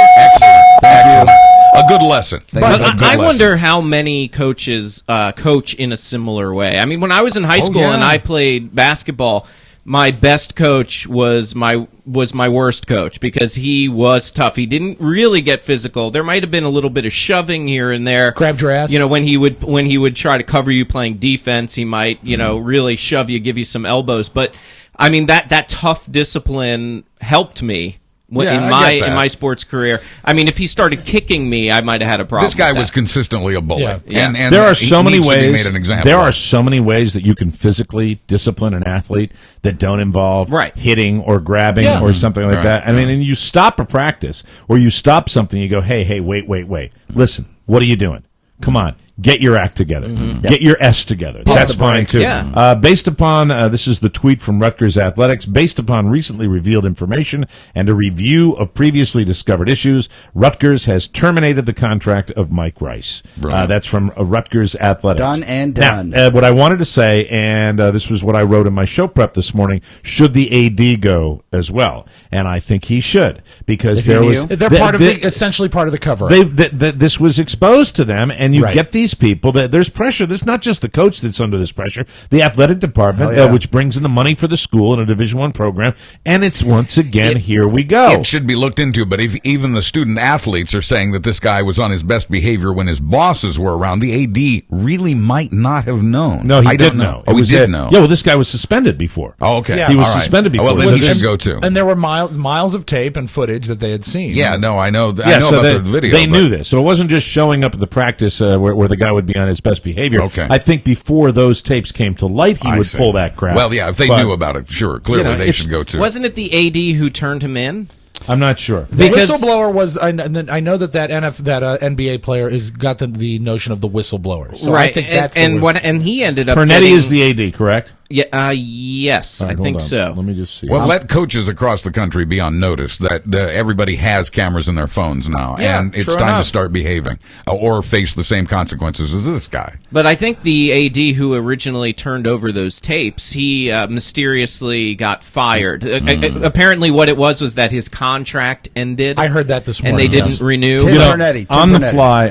Excellent. A good lesson. But I wonder how many coaches coach in a similar way. I mean, when I was in high school and I played basketball, my best coach was my worst coach because he was tough. He didn't really get physical. There might have been a little bit of shoving here and there. Grabbed your ass. You know, when he would try to cover you playing defense, he might, really shove you, give you some elbows. But I mean, that tough discipline helped me. In my sports career, I mean, if he started kicking me, I might have had a problem. This guy was consistently a bully, Yeah. and there are so many ways. Made an example there are so many ways that you can physically discipline an athlete that don't involve hitting or grabbing or something like that. I mean, and you stop a practice or you stop something. You go, hey, wait, listen, what are you doing? Come on. Get your act together. Get your S together. That's fine, too. Yeah. Based upon, this is the tweet from Rutgers Athletics, based upon recently revealed information and a review of previously discovered issues, Rutgers has terminated the contract of Mike Rice. That's from Rutgers Athletics. Done and done. Now, what I wanted to say, and this was what I wrote in my show prep this morning, should the AD go as well? And I think he should, because they're essentially part of the cover. This was exposed to them, and you get these people that there's pressure. There's not just the coach that's under this pressure. The athletic department, which brings in the money for the school in a Division I program, and it's once again here we go. It should be looked into. But if even the student athletes are saying that this guy was on his best behavior when his bosses were around, the AD really might not have known. No, he didn't know. Oh, he did know. Yeah, well, this guy was suspended before. Oh, okay. Yeah. He was suspended before. Well, then he should go too. And there were miles of tape and footage that they had seen. Yeah, no, I know. I know about the video. They knew this, so it wasn't just showing up at the practice where the guy would be on his best behavior. Okay. I think before those tapes came to light, he would pull that crap. Well, yeah, if they knew about it, sure. Clearly, they should go too. Wasn't it the AD who turned him in? I'm not sure. The whistleblower was. I know that NBA player is got the notion of the whistleblower. So I think that's and he ended up. Pernetti is the AD, correct? Yeah. Yes, right, I think so. Let me just see. Well, let coaches across the country be on notice that everybody has cameras in their phones now, and it's time to start behaving or face the same consequences as this guy. But I think the AD who originally turned over those tapes, he mysteriously got fired. Apparently, what it was that his contract ended. I heard that this morning, and they didn't renew. Tim Pernetti. The fly,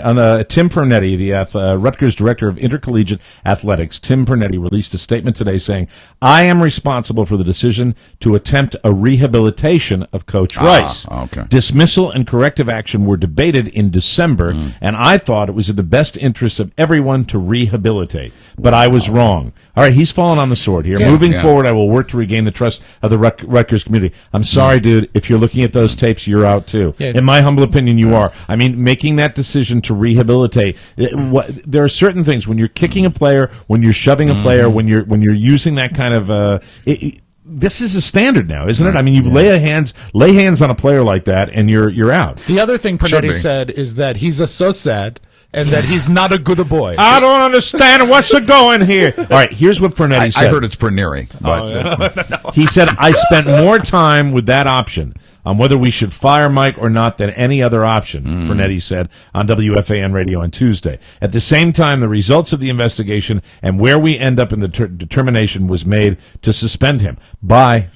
Tim Pernetti, the Rutgers director of intercollegiate athletics, Tim Pernetti released a statement today saying, "I am responsible for the decision to attempt a rehabilitation of Coach Rice. Okay. Dismissal and corrective action were debated in December, and I thought it was in the best interest of everyone to rehabilitate. But I was wrong." All right, he's fallen on the sword here. Moving forward, I will work to regain the trust of the Rutgers community. I'm sorry, dude. If you're looking at those tapes, you're out too. In my humble opinion, you are. I mean, making that decision to rehabilitate. There are certain things when you're kicking a player, when you're shoving a player, when you're using that kind of. This is a standard now, isn't it? I mean, you lay hands on a player like that, and you're out. The other thing Pernetti said is that he's so sad. And that he's not a good boy. I don't understand what's going here. All right, here's what Pernetti said. I heard it's Perneri. But he said, "I spent more time with that option on whether we should fire Mike or not than any other option," Pernetti said on WFAN radio on Tuesday. At the same time, the results of the investigation and where we end up in the determination was made to suspend him. Bye.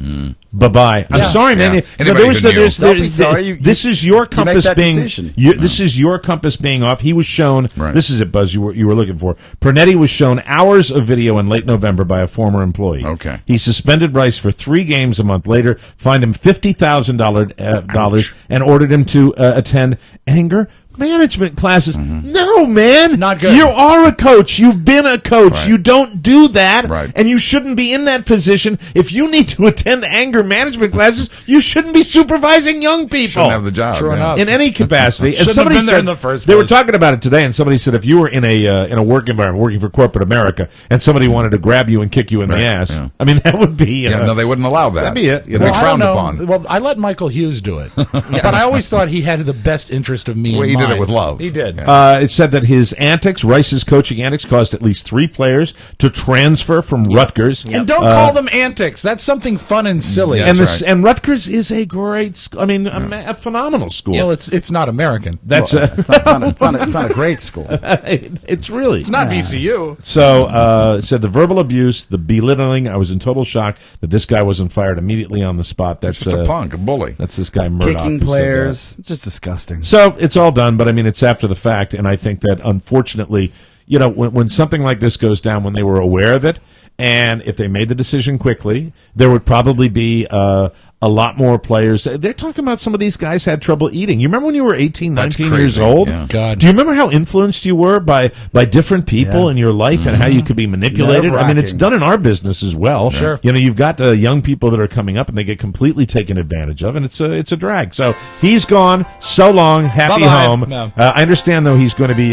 Bye-bye. I'm sorry, man. This is your compass being. This is your compass being off. He was shown. Right. This is it, Buzz. You were looking for. Pernetti was shown hours of video in late November by a former employee. Okay. He suspended Rice for 3 games a month later, fined him $50,000 and ordered him to attend anger management classes. No, man. Not good. You are a coach. You've been a coach. Right. You don't do that. Right. And you shouldn't be in that position. If you need to attend anger management classes, you shouldn't be supervising young people. Shouldn't have the job. True enough. In any capacity. And Shouldn't somebody have been there said, in the first they were place. talking about it today, and somebody said if you were in a work environment, working for corporate America, and somebody wanted to grab you and kick you in the ass, I mean, that would be... no, they wouldn't allow that. That'd be it. It'd be frowned I upon. don't know. Well, I let Michael Hughes do it. But I always thought he had the best interest of me in mind. He did it with love. He did. It said that his antics, Rice's coaching antics, caused at least 3 players to transfer from Rutgers. And don't call them antics. That's something fun and silly. And Rutgers is a great, a phenomenal school. Well, it's not American. That's it's not a great school. It's really. It's not VCU. So it said the verbal abuse, the belittling. I was in total shock that this guy wasn't fired immediately on the spot. That's just a punk, a bully. That's this guy Murdoch. Kicking players, just disgusting. So it's all done, but I mean, it's after the fact, and I think that unfortunately, when something like this goes down, when they were aware of it, and if they made the decision quickly, there would probably be a lot more players. They're talking about some of these guys had trouble eating. You remember when you were 18, 19 years old? Yeah. God. Do you remember how influenced you were by different people in your life and how you could be manipulated? I mean, it's done in our business as well. Sure. You've got young people that are coming up and they get completely taken advantage of, and it's a drag. So he's gone. So long. Happy Bye-bye. home. No. I understand, though, he's going to be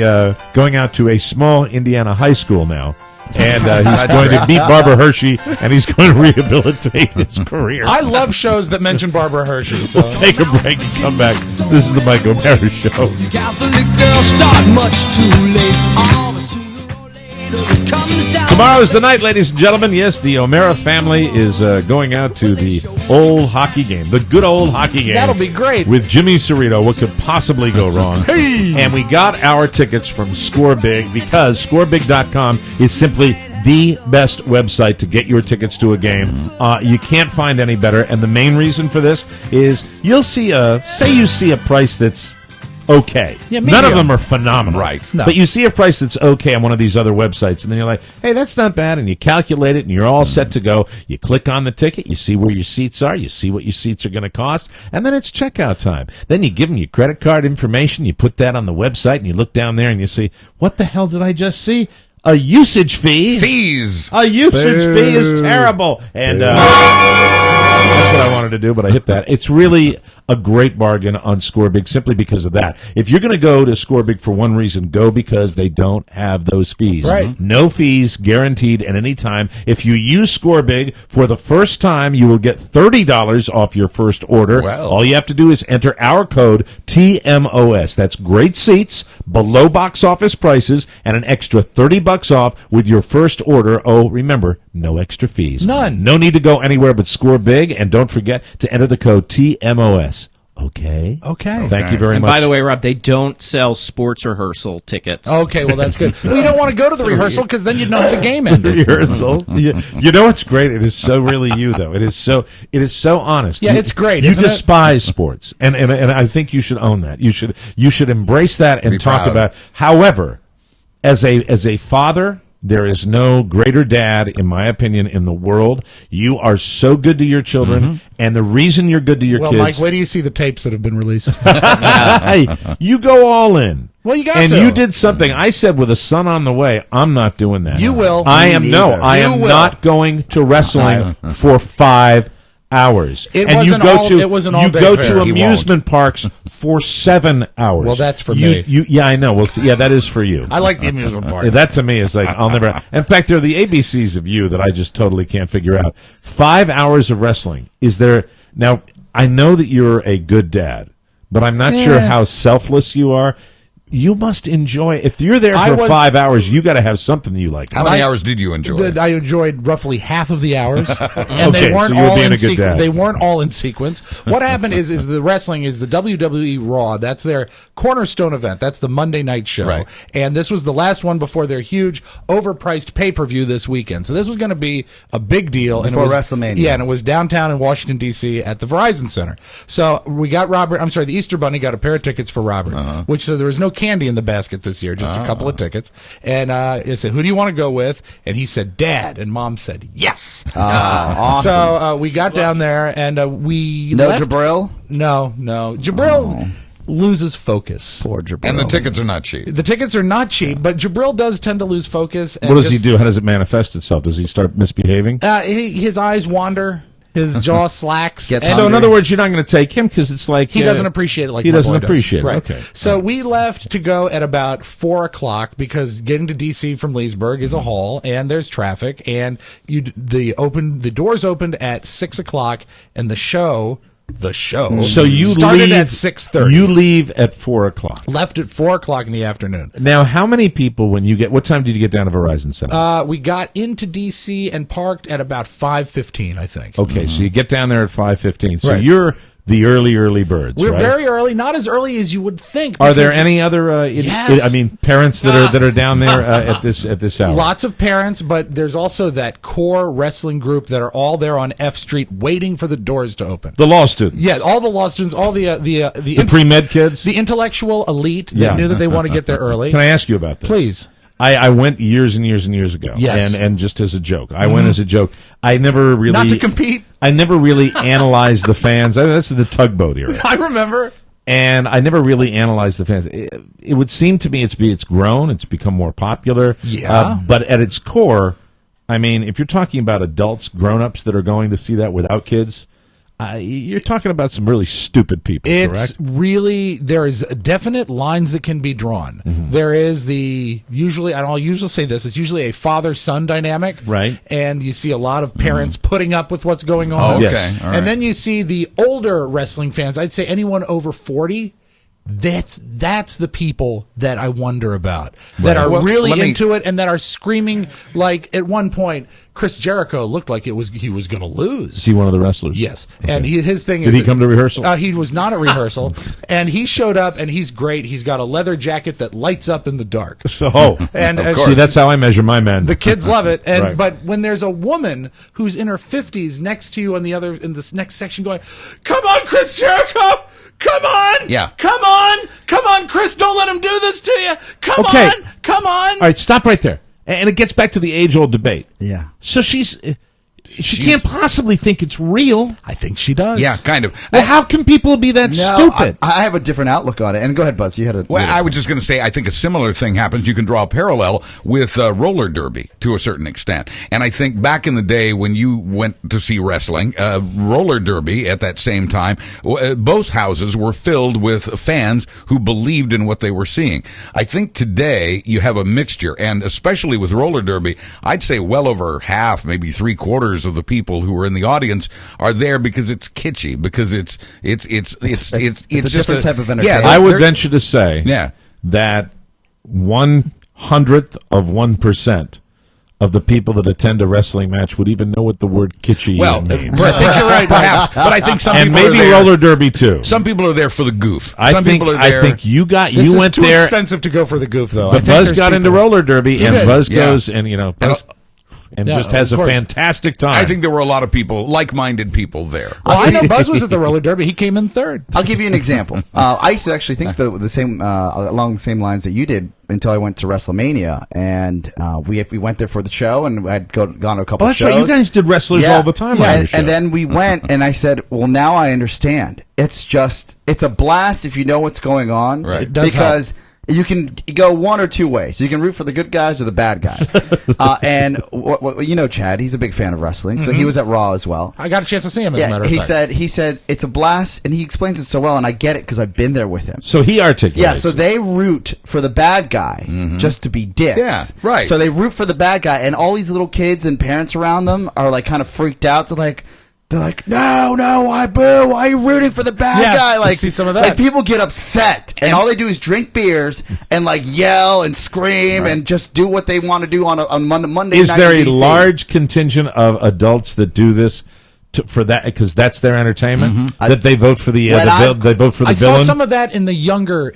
going out to a small Indiana high school now. And he's going to meet Barbara Hershey, and he's going to rehabilitate his career. I love shows that mention Barbara Hershey. So. We'll take a break and come back. This is the Mike O'Mara Show. Catholic girls start much too late. Sooner or later it comes down. Tomorrow's the night, ladies and gentlemen. Yes, the O'Mara family is going out to the old hockey game, the good old hockey game. That'll be great. With Jimmy Cerrito. What could possibly go wrong? Hey! And we got our tickets from Score Big because ScoreBig.com is simply the best website to get your tickets to a game. You can't find any better. And the main reason for this is you'll see you see a price that's okay. Yeah, none of them are phenomenal. Right. No. But you see a price that's okay on one of these other websites, and then you're like, hey, that's not bad, and you calculate it, and you're all set to go. You click on the ticket, you see where your seats are, you see what your seats are going to cost, and then it's checkout time. Then you give them your credit card information, you put that on the website, and you look down there, and you see, what the hell did I just see? A usage fee. Fees. A usage fee is terrible. And that's what I wanted to do, but I hit that. It's really a great bargain on ScoreBig simply because of that. If you're going to go to ScoreBig for one reason, go because they don't have those fees. Right. No fees guaranteed at any time. If you use ScoreBig for the first time, you will get $30 off your first order. Well. All you have to do is enter our code TMOS. That's great seats, below box office prices, and an extra $30 off with your first order. Oh, remember, no extra fees. None. No need to go anywhere but Score Big, and don't forget to enter the code TMOS. Okay. Thank you very And much. by the way, Rob, they don't sell sports rehearsal tickets. Okay, well, that's good. Well, you don't want to go to the rehearsal because then you'd know the game ended. Rehearsal. You know what's great? It is so really you, though. It is so honest. Yeah, it's great, You isn't it? despise sports, and I think you should own that. You should embrace that and Be talk proud. about. However, as a father, there is no greater dad, in my opinion, in the world. You are so good to your children, and the reason you're good to your Well, kids. Mike, wait till you see the tapes that have been released. Hey, you go all in. Well, you got and to. you did something. I said with a son on the way, I'm not doing that. You will. I Me am neither. I You am will. not going to wrestling for 5 hours. It and wasn't you go all- to it was an you all-day go fair. to He amusement parks for 7 hours. Well, that's for you, me. Yeah, I know. Well, yeah, that is for you. I like the amusement park. That to me is like I'll never. In fact, there are the ABCs of you that I just totally can't figure out. 5 hours of wrestling. Is there now? I know that you're a good dad, but I'm not sure how selfless you are. You must enjoy. If you're there for 5 hours, you got to have something that you like. How many hours did you enjoy? I enjoyed roughly half of the hours, and Okay, they weren't so you were all being in a good sequence. dad. They weren't all in sequence. What happened is the wrestling is the WWE Raw. That's their cornerstone event. That's the Monday night show, Right. and this was the last one before their huge, overpriced pay-per-view this weekend. So this was going to be a big deal. Before and it was, WrestleMania. Yeah, and it was downtown in Washington D.C. at the Verizon Center. So we got Robert. I'm sorry, the Easter Bunny got a pair of tickets for Robert, which so there was no candy in the basket this year, just a couple of tickets. And I said, "Who do you want to go with?" And he said, "Dad." And Mom said, "Yes." Awesome. So we got down there, and we No left. Jabril? No. Jabril loses focus. Poor Jabril. And the tickets are not cheap. The tickets are not cheap, but Jabril does tend to lose focus. And What does he do? How does it manifest itself? Does he start misbehaving? His eyes wander. His jaw slacks. Gets and So in other words, you're not going to take him because it's like he doesn't appreciate it like he my doesn't boy does. appreciate it. Right. Okay. So we left to go at about 4:00 because getting to DC from Leesburg is a haul and there's traffic, and the doors opened at 6:00 and the show So you started leave at 6:30. You leave at 4:00. left at 4:00 in the afternoon. Now, how many people when you get? What time did you get down to Verizon Center? We got into DC and parked at about 5:15, I think. Okay, so you get down there at 5:15. So Right. you're the early birds. We're right? very early, not as early as you would think. Are there because any other? Yes. Parents that are down there at this hour. Lots of parents, but there's also that core wrestling group that are all there on F Street waiting for the doors to open. The law students. Yeah, all the law students, all the pre-med kids. the intellectual elite that Yeah. knew that they want to get there early. Can I ask you about this? Please. I went years and years and years ago. Yes. And just as a joke. I went as a joke. I never really... Not to compete. I never really analyzed the fans. That's the tugboat era. I remember. And I never really analyzed the fans. It would seem to me it's grown. It's become more popular. Yeah. But at its core, I mean, if you're talking about adults, grown-ups that are going to see that without kids... you're talking about some really stupid people, it's correct? Really, there is definite lines that can be drawn. Mm-hmm. There is I'll usually say this, it's usually a father-son dynamic. Right. And you see a lot of parents putting up with what's going on. Oh, okay. Yes. All right. And then you see the older wrestling fans, I'd say anyone over 40, that's the people that I wonder about, that are really into it and that are screaming. Like at one point, Chris Jericho looked like he was going to lose. Is he one of the wrestlers? Yes. Okay. And his thing is... Did he come to rehearsal? He was not at rehearsal. And he showed up, and he's great. He's got a leather jacket that lights up in the dark. Oh, and see, that's how I measure my men. The kids love it. And Right. But when there's a woman who's in her 50s next to you in this next section going, "Come on, Chris Jericho! Come on! Yeah. Come on, Chris! Don't let him do this to you! Come Okay. on! All right, stop right there. And it gets back to the age-old debate. Yeah. So she can't possibly think it's real. I think she does. Yeah, kind of. Well, how can people be that stupid? I have a different outlook on it. And go ahead, Buzz. You had a... Well, I was just going to say, I think a similar thing happens. You can draw a parallel with roller derby to a certain extent. And I think back in the day when you went to see wrestling, roller derby at that same time, both houses were filled with fans who believed in what they were seeing. I think today you have a mixture, and especially with roller derby, I'd say well over half, maybe 3/4 of the people who are in the audience are there because it's kitschy, because it's a just different type of entertainment. Yeah, I would venture to say Yeah. that 1/100th of 1% of the people that attend a wrestling match would even know what the word kitschy means. I think you're right, perhaps. But I think some And people maybe are there, roller derby too. Some people are there for the goof. I Some think people are there. I think you This went is too there. expensive to go for the goof, though. I But think Buzz there's got into people- roller derby, He and did. Buzz Yeah. goes and Buzz, and Yeah, just has a of course. fantastic time. I think there were a lot of people, like-minded people there. Well, I know Buzz was at the roller derby. He came in third. I'll give you an example. I used to actually think the same along the same lines that you did until I went to WrestleMania, and we went there for the show, and I'd gone to a couple Oh, that's shows. right. You guys did wrestlers all the time on your show. And then we went, and I said, "Well, now I understand. It's a blast if you know what's going on, Right. It does because." You can go one or two ways. You can root for the good guys or the bad guys. And you know, Chad, he's a big fan of wrestling, so he was at Raw as well. I got a chance to see him, as a matter of fact. He said it's a blast, and he explains it so well, and I get it because I've been there with him. So he articulates. Yeah, so they root for the bad guy just to be dicks. Yeah, right. So they root for the bad guy, and all these little kids and parents around them are like kind of freaked out. They're like, no, I boo. Why are you rooting for the bad guy? I see some of that. Like people get upset, and all they do is drink beers and like yell and scream and just do what they want to do on Monday. Is night there in a DC. large contingent of adults that do this for that because that's their entertainment? That they vote for the they vote for the I villain. saw some of that in the younger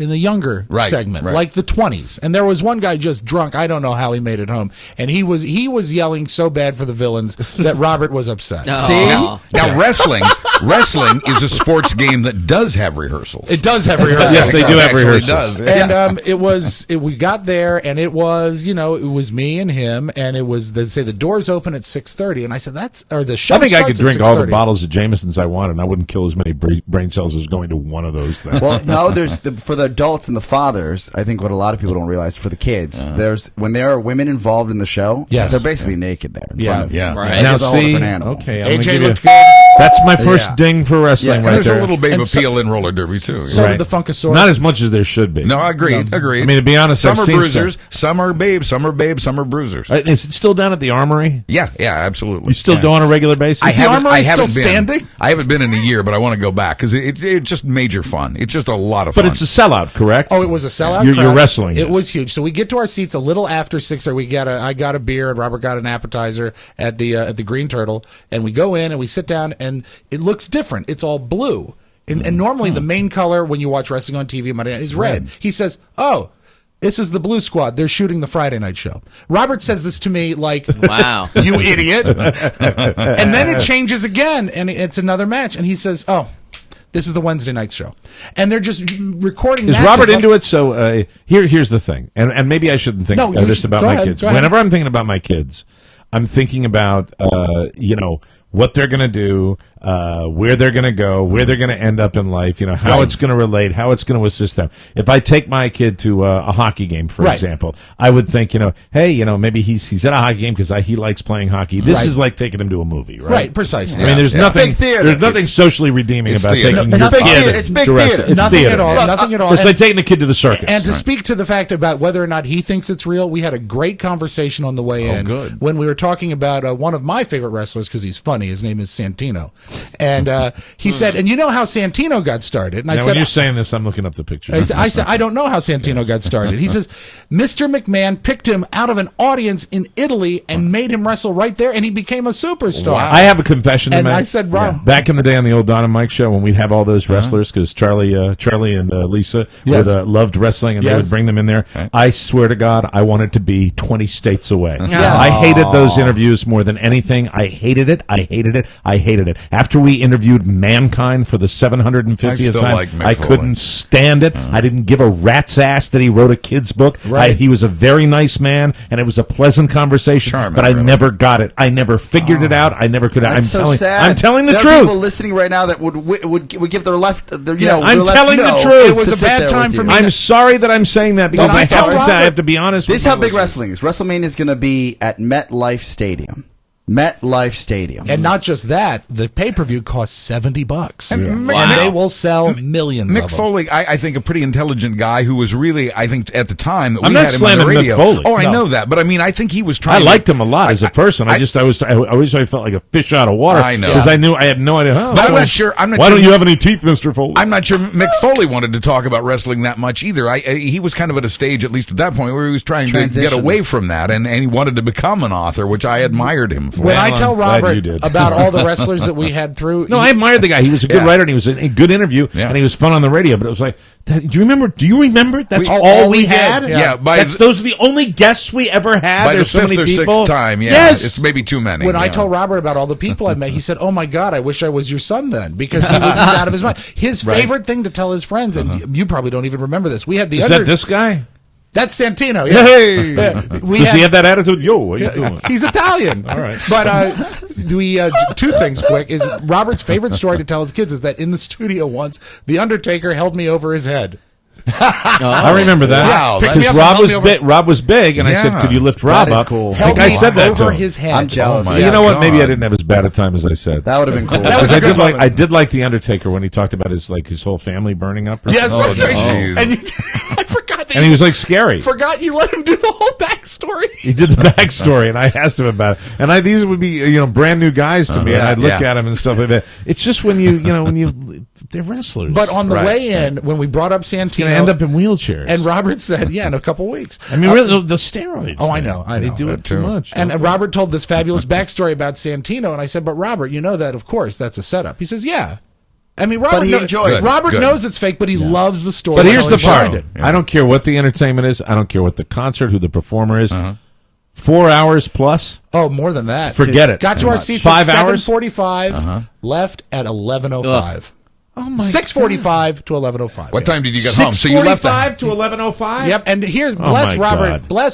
Right, segment, right. like the 20s. And there was one guy just drunk. I don't know how he made it home, and he was yelling so bad for the villains that Robert was upset. See? Now, wrestling is a sports game that does have rehearsals. It does have rehearsals. Yes, they do have Actually rehearsals. does. And we got there, and it was me and him, and it was they say the doors open at 6:30, and I said the show. I think I could starts at drink all the 6:30. bottles of Jameson's I wanted, and I wouldn't kill as many brain cells as going to one of those things. Well, no, for the adults and the fathers, I think what a lot of people don't realize for the kids, when there are women involved in the show, Yes. they're basically naked there. In front of you. yeah. Right. Now It's a whole see, different animal. okay, I'm gonna AJ give you, looked good. that's my first Yeah. ding for wrestling Yeah, And right there's there. a little babe And appeal in roller derby too. So Right. did the Funkasaurus. Not as much as there should be. No, agreed. I mean, to be honest, some I've are seen bruisers, some are babes, some are babes, some are bruisers. Is it still down at the Armory? Yeah, absolutely. You still Yeah. go on a regular basis? the Armory still been. standing? I haven't been in a year, but I want to go back because it's just major fun. It's just a lot of fun. But it's a sellout, correct? Oh, it was a sellout. You're crowd. wrestling. It was huge. So we get to our seats a little after 6. Or I got a beer, and Robert got an appetizer at the Green Turtle, and we go in and we sit down, and it looks different. It's all blue, and normally the main color when you watch wrestling on TV Monday night is red. He says, "Oh, this is the Blue Squad. They're shooting the Friday night show." Robert says this to me like, Wow. you idiot. And then it changes again, and it's another match, and he says, "Oh, This is the Wednesday night show. And they're just recording. Is Robert into it? So here's the thing, and maybe I shouldn't think this about my kids. Whenever I'm thinking about my kids, I'm thinking about what they're going to do, where they're going to go, where they're going to end up in life, how it's going to relate, how it's going to assist them. If I take my kid to a hockey game, for example, I would think, hey, maybe he's at a hockey game because he likes playing hockey. This is like taking him to a movie, right? Right, precisely. I mean, there's nothing socially redeeming about taking your kid. It's big theater. It's nothing theater. at all. Nothing at all. It's like taking the kid to the circus. And to speak to the fact about whether or not he thinks it's real, we had a great conversation on the way in. Good. When we were talking about one of my favorite wrestlers, because he's funny. His name is Santino. And he said, and you know how Santino got started? And I now, said, when you're saying this, I'm looking up the picture. I said, I don't know how Santino got started. He says, Mr. McMahon picked him out of an audience in Italy and made him wrestle right there, and he became a superstar. Wow. I have a confession to make. And I said, Rob. Back in the day on the old Don and Mike show, when we'd have all those wrestlers, because Charlie and Lisa loved wrestling, and they would bring them in there. I swear to God, I wanted to be 20 states away. I hated those interviews more than anything. I hated it. After we interviewed Mankind for the 750th time, I couldn't stand it. I didn't give a rat's ass that he wrote a kid's book. He was a very nice man, and it was a pleasant conversation, but I never got it. I never figured it out. I never could. Sad. I'm telling the there truth. There are people listening right now that would give their left. I'm telling the truth. It was a bad time for me. I'm sorry that I'm saying that because I have to be honest. This is how big wrestling is. WrestleMania is going to be at MetLife Stadium. And not just that, the pay-per-view costs $70. And they will sell millions Mick of them. Foley, I think a pretty intelligent guy who was really, I think at the time that I'm we not had him slamming on the radio. Mick Foley. Oh, I know that, but I mean, I think he was trying. I liked him a lot as a person. I always felt like a fish out of water. I know, because I knew I had no idea. But I'm not sure. Why don't you have any teeth, Mr. Foley? I'm not sure Mick Foley wanted to talk about wrestling that much either. He was kind of at a stage, at least at that point, where he was trying to get away from that, and he wanted to become an author, which I admired him for. When I tell Robert about all the wrestlers that we had through. No, I admired the guy. He was a good writer, and he was a good interview, and he was fun on the radio. But it was like, do you remember? That's all we had. Yeah, those are the only guests we ever had. By There's the fifth so many or people. sixth time, it's maybe too many. When I told Robert about all the people I met, he said, "Oh my God, I wish I was your son then," because he was out of his mind. His favorite thing to tell his friends, and you probably don't even remember this. We had the Is that this guy? That's Santino. Yeah. Hey, does he have that attitude? Yo, what are you doing? He's Italian. All right. But two things quick is Robert's favorite story to tell his kids is that in the studio once the Undertaker held me over his head. I remember that. Wow, because Rob was big, and I said, "Could you lift Rob up?" Cool. I think I said that over to him. his head. I'm jealous. You know what? Maybe I didn't have as bad a time as I said. That would have been cool. That I did like the Undertaker when he talked about his whole family burning up. Yes, that's right. And I forgot that. And he was like scary. Forgot you let him do the whole backstory. He did the backstory, and I asked him about it. And these would be brand new guys to me, and I'd look at him and stuff like that. It's just when they're wrestlers. But on the way in, when we brought up Santino, he's gonna end up in wheelchairs. And Robert said, in a couple weeks. I mean, really, the steroids. Oh, I know. They do it too much. And Robert told this fabulous backstory about Santino, and I said, but Robert, you know that, of course, that's a setup. He says, yeah. I mean, Robert enjoys it. Robert knows it's fake, but he loves the story. But here's the part. I don't care what the entertainment is. I don't care what the concert, who the performer is. 4 hours plus. Oh, more than that. Forget it. Got to our seats 5 at hours? 7:45, left at 11:05. Oh my 6:45 to 11:05. What time did you get home? So you left 6:45 to 11:05. Yep. And here's bless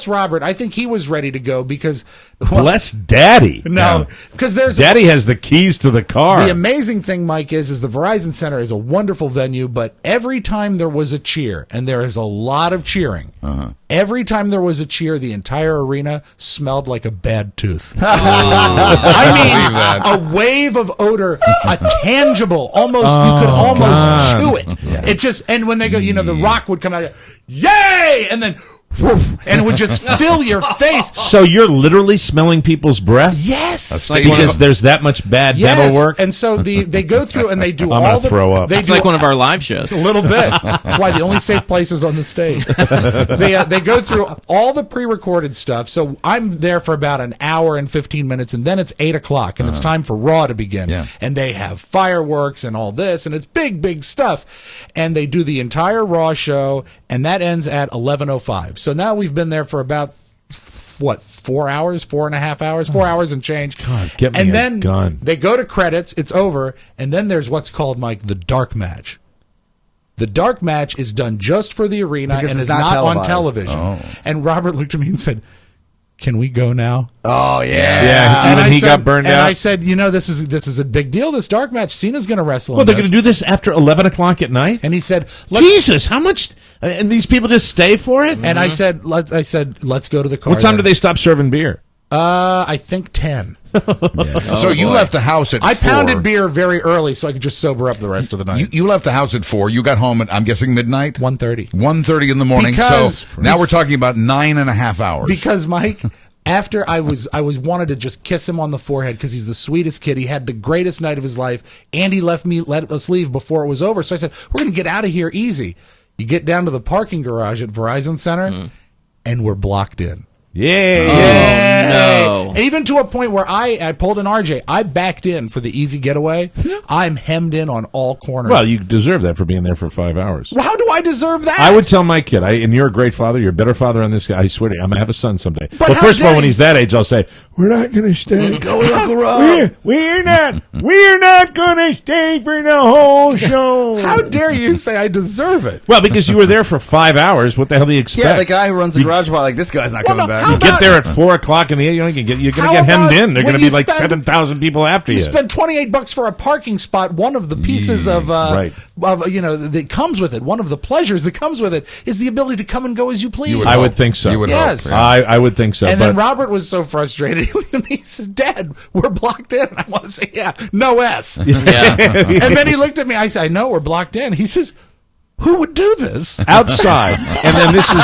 Robert. I think he was ready to go because bless Daddy. No, because there's Daddy has the keys to the car. The amazing thing, Mike, is the Verizon Center is a wonderful venue, but every time there was a cheer, and there is a lot of cheering. Every time there was a cheer, the entire arena smelled like a bad tooth. I mean, a wave of odor, a tangible, almost you could almost chew it. It just, and when they go, the Rock would come out, yay, and then woof, and it would just fill your face. So you're literally smelling people's breath? Yes. Because there's that much bad dental work? And so they go through and they do I'm all gonna throw up. It's like one of our live shows. A little bit. That's why the only safe place is on the stage. They go through all the pre-recorded stuff. So I'm there for about an hour and 15 minutes, and then it's 8 o'clock, and it's time for Raw to begin. Yeah. And they have fireworks and all this, and it's big, big stuff. And they do the entire Raw show, and that ends at 11:05. So now we've been there for about 4 hours, 4.5 hours, 4 hours and change. God, get me and a then gun. They go to credits, it's over, and then there's what's called, Mike, the dark match. The dark match is done just for the arena Because and it's is not televised. on television. Oh. And Robert looked at me and said, "Can we go now?" Oh yeah. Yeah, And even I he said- got burned and out. I said, this is a big deal. This dark match, Cena's going to wrestle. Well, in they're this. going to do this after 11 o'clock at night? And he said, let's, Jesus, how much? And these people just stay for it? And I said, let's go to the car. What time do then. they stop serving beer? I think 10. So you left the house at 4. I pounded beer very early so I could just sober up the rest of the night. You left the house at 4. You got home at, I'm guessing, midnight? 1:30. 1:30 in the morning. Because- so now we're talking about 9.5 hours. Because Mike, after I wanted to just kiss him on the forehead because he's the sweetest kid. He had the greatest night of his life, and he let us leave before it was over. So I said, "We're going to get out of here easy." You get down to the parking garage at Verizon Center, and we're blocked in. Yeah. No. Even to a point where I pulled an RJ. I backed in for the easy getaway. I'm hemmed in on all corners. Well, you deserve that for being there for 5 hours. Well, how do I deserve that? I would tell my kid, and you're a great father, you're a better father on this guy, I swear to you, I'm going to have a son someday. But Well, how first of all, dare when you- he's that age, I'll say, we're not going to stay. Go with Uncle Rob. We're not going to stay for the whole show. How dare you say I deserve it? Well, because you were there for 5 hours, what the hell do you expect? Yeah, the guy who runs the garage bar, like, this guy's not coming back. You get there at 4 o'clock in the you're going to How get hemmed about in. They're when going to be you like spend- 7,000 people after you. You spend $28 for a parking spot. One of the pieces of that comes with it. One of the pleasures that comes with it is the ability to come and go as you please. I would think so. You would Yes. hope, yeah. I would think so. And but then Robert was so frustrated. He looked at me. He says, "Dad, we're blocked in." And I want to say, "Yeah, no S." Yeah. And then he looked at me. I said, "I know we're blocked in." He says, "Who would do this?" outside, and then this is.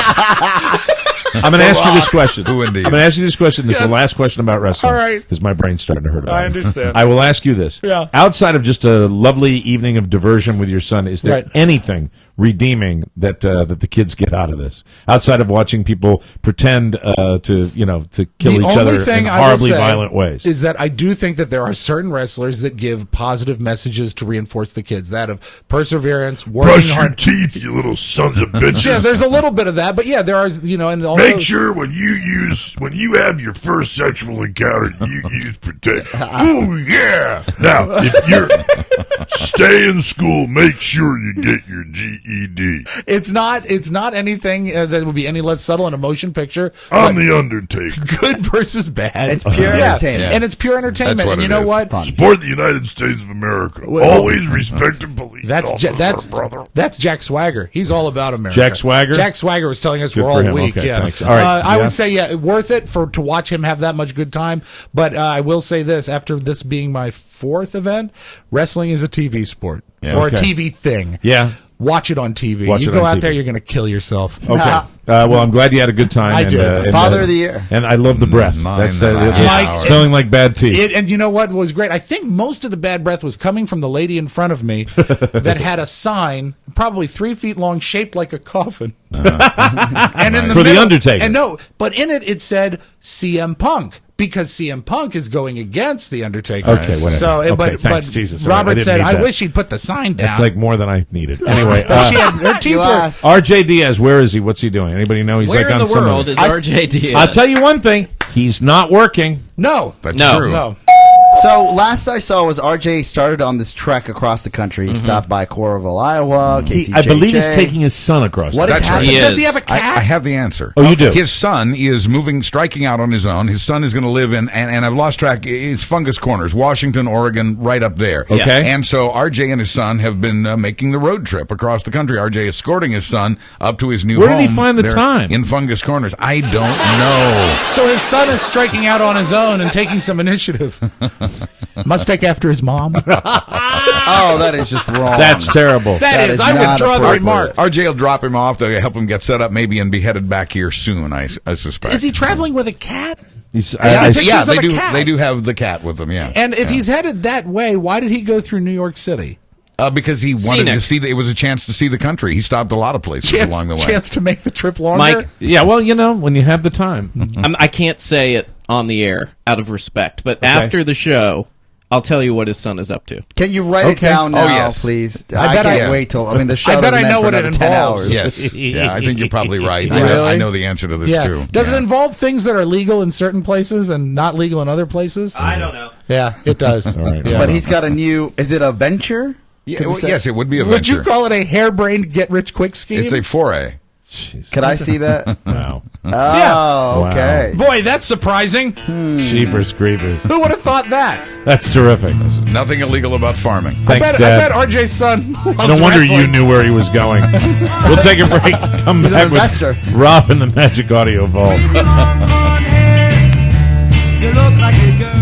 I'm going to ask you this question. Who indeed? I'm going to ask you this question. This is Yes. the last question about wrestling. All right. Because my brain's starting to hurt about I it. understand. I will ask you this. Yeah. Outside of just a lovely evening of diversion with your son, is there Right. anything redeeming that the kids get out of this? Outside of watching people pretend to kill The each other only thing in I will horribly say violent ways. is that I do think that there are certain wrestlers that give positive messages to reinforce the kids. That of perseverance, working hard. teeth, you little sons of bitches. Yeah, there's a little bit of that, but yeah, there are, and also sure when you have your first sexual encounter, you use protect. Oh yeah! Now, if you're stay in school, make sure you get your GED. it's not anything that would be any less subtle in a motion picture. I'm but the Undertaker. good versus bad. It's pure entertainment. And it's pure entertainment. That's what And you it know is. what? Fun. Support the United States of America. Well, Always respect the police. That's Jack Swagger. He's all about America. Jack Swagger? Jack Swagger was telling us Good we're for all him. weak. Okay, Yeah, thanks. All right. I Yeah. would say worth it to watch him have that much good time. But I will say this: after this being my 4th event, wrestling is a TV sport or Okay. a TV thing. Yeah. Watch it on TV. Watch You it go on out TV. there, you're going to kill yourself. Okay. Well, I'm glad you had a good time. I did. Father of the year. And I love the breath. That's the, 9.5 Mike, hours. smelling like bad teeth. And you know what was great? I think most of the bad breath was coming from the lady in front of me that had a sign, probably 3 feet long, shaped like a coffin. And in the For the middle- Undertaker. And no, but in it said CM Punk. Because CM Punk is going against the Undertaker. Okay, whatever. So, Okay, but thanks, Jesus. All right, I Robert didn't said, need "I that. wish he'd put the sign down." That's like more than I needed. Anyway, But she had, her teeth You were. asked. RJ Diaz, where is he? What's he doing? Anybody know? He's Where like in on the some world is RJ Diaz? I'll tell you one thing. He's not working. No, That's No. true. no. So last I saw was RJ started on this trek across the country. He stopped by Coralville, Iowa. KCJJ. I believe he's taking his son across. What there. is That's right. happening? He Does is. he have a cat? I have the answer. Oh, you do? His son is striking out on his own. His son is going to live in, and I've lost track, it's Fungus Corners, Washington, Oregon, right up there. Okay. And so RJ and his son have been making the road trip across the country. RJ escorting his son up to his new Where home. did he find the there time? In Fungus Corners. I don't know. So his son is striking out on his own and taking some initiative. Must take after his mom. Oh, that is just wrong. That's terrible. That is, I not withdraw the appropriate. remark. RJ will drop him off to help him get set up maybe and be headed back here soon, I suspect. Is he traveling with a cat? He's, pictures yeah, of they a do. cat. They do have the cat with them. Yeah, And if he's headed that way, why did he go through New York City? because he wanted Scenic. to see. It was a chance to see the country. He stopped a lot of places along the way. Chance to make the trip longer. Mike, yeah, well, when you have the time. I can't say it on the air out of respect, but after the show, I'll tell you what his son is up to. Can you write it down now, please? I can't wait till. I mean, the show. I bet I know what it involves. 10 hours. Yes. Yeah, I think you're probably right. Really? I know the answer to this too. Does it involve things that are legal in certain places and not legal in other places? I don't know. Yeah, it does. All right. But he's got a new. Is it a venture? Yeah, yes, it would be a Would venture. you call it a harebrained get-rich-quick scheme? It's a foray. Jeez. Could I see that? Wow. Oh, okay. Boy, that's surprising. Jeepers creepers. Who would have thought that? That's terrific. Nothing illegal about farming. Thanks, I Dad. bet RJ's son loves No wonder wrestling. you knew where he was going. We'll take a break. Come He's an back investor. with Rob in the Magic Audio Vault. You look like a girl.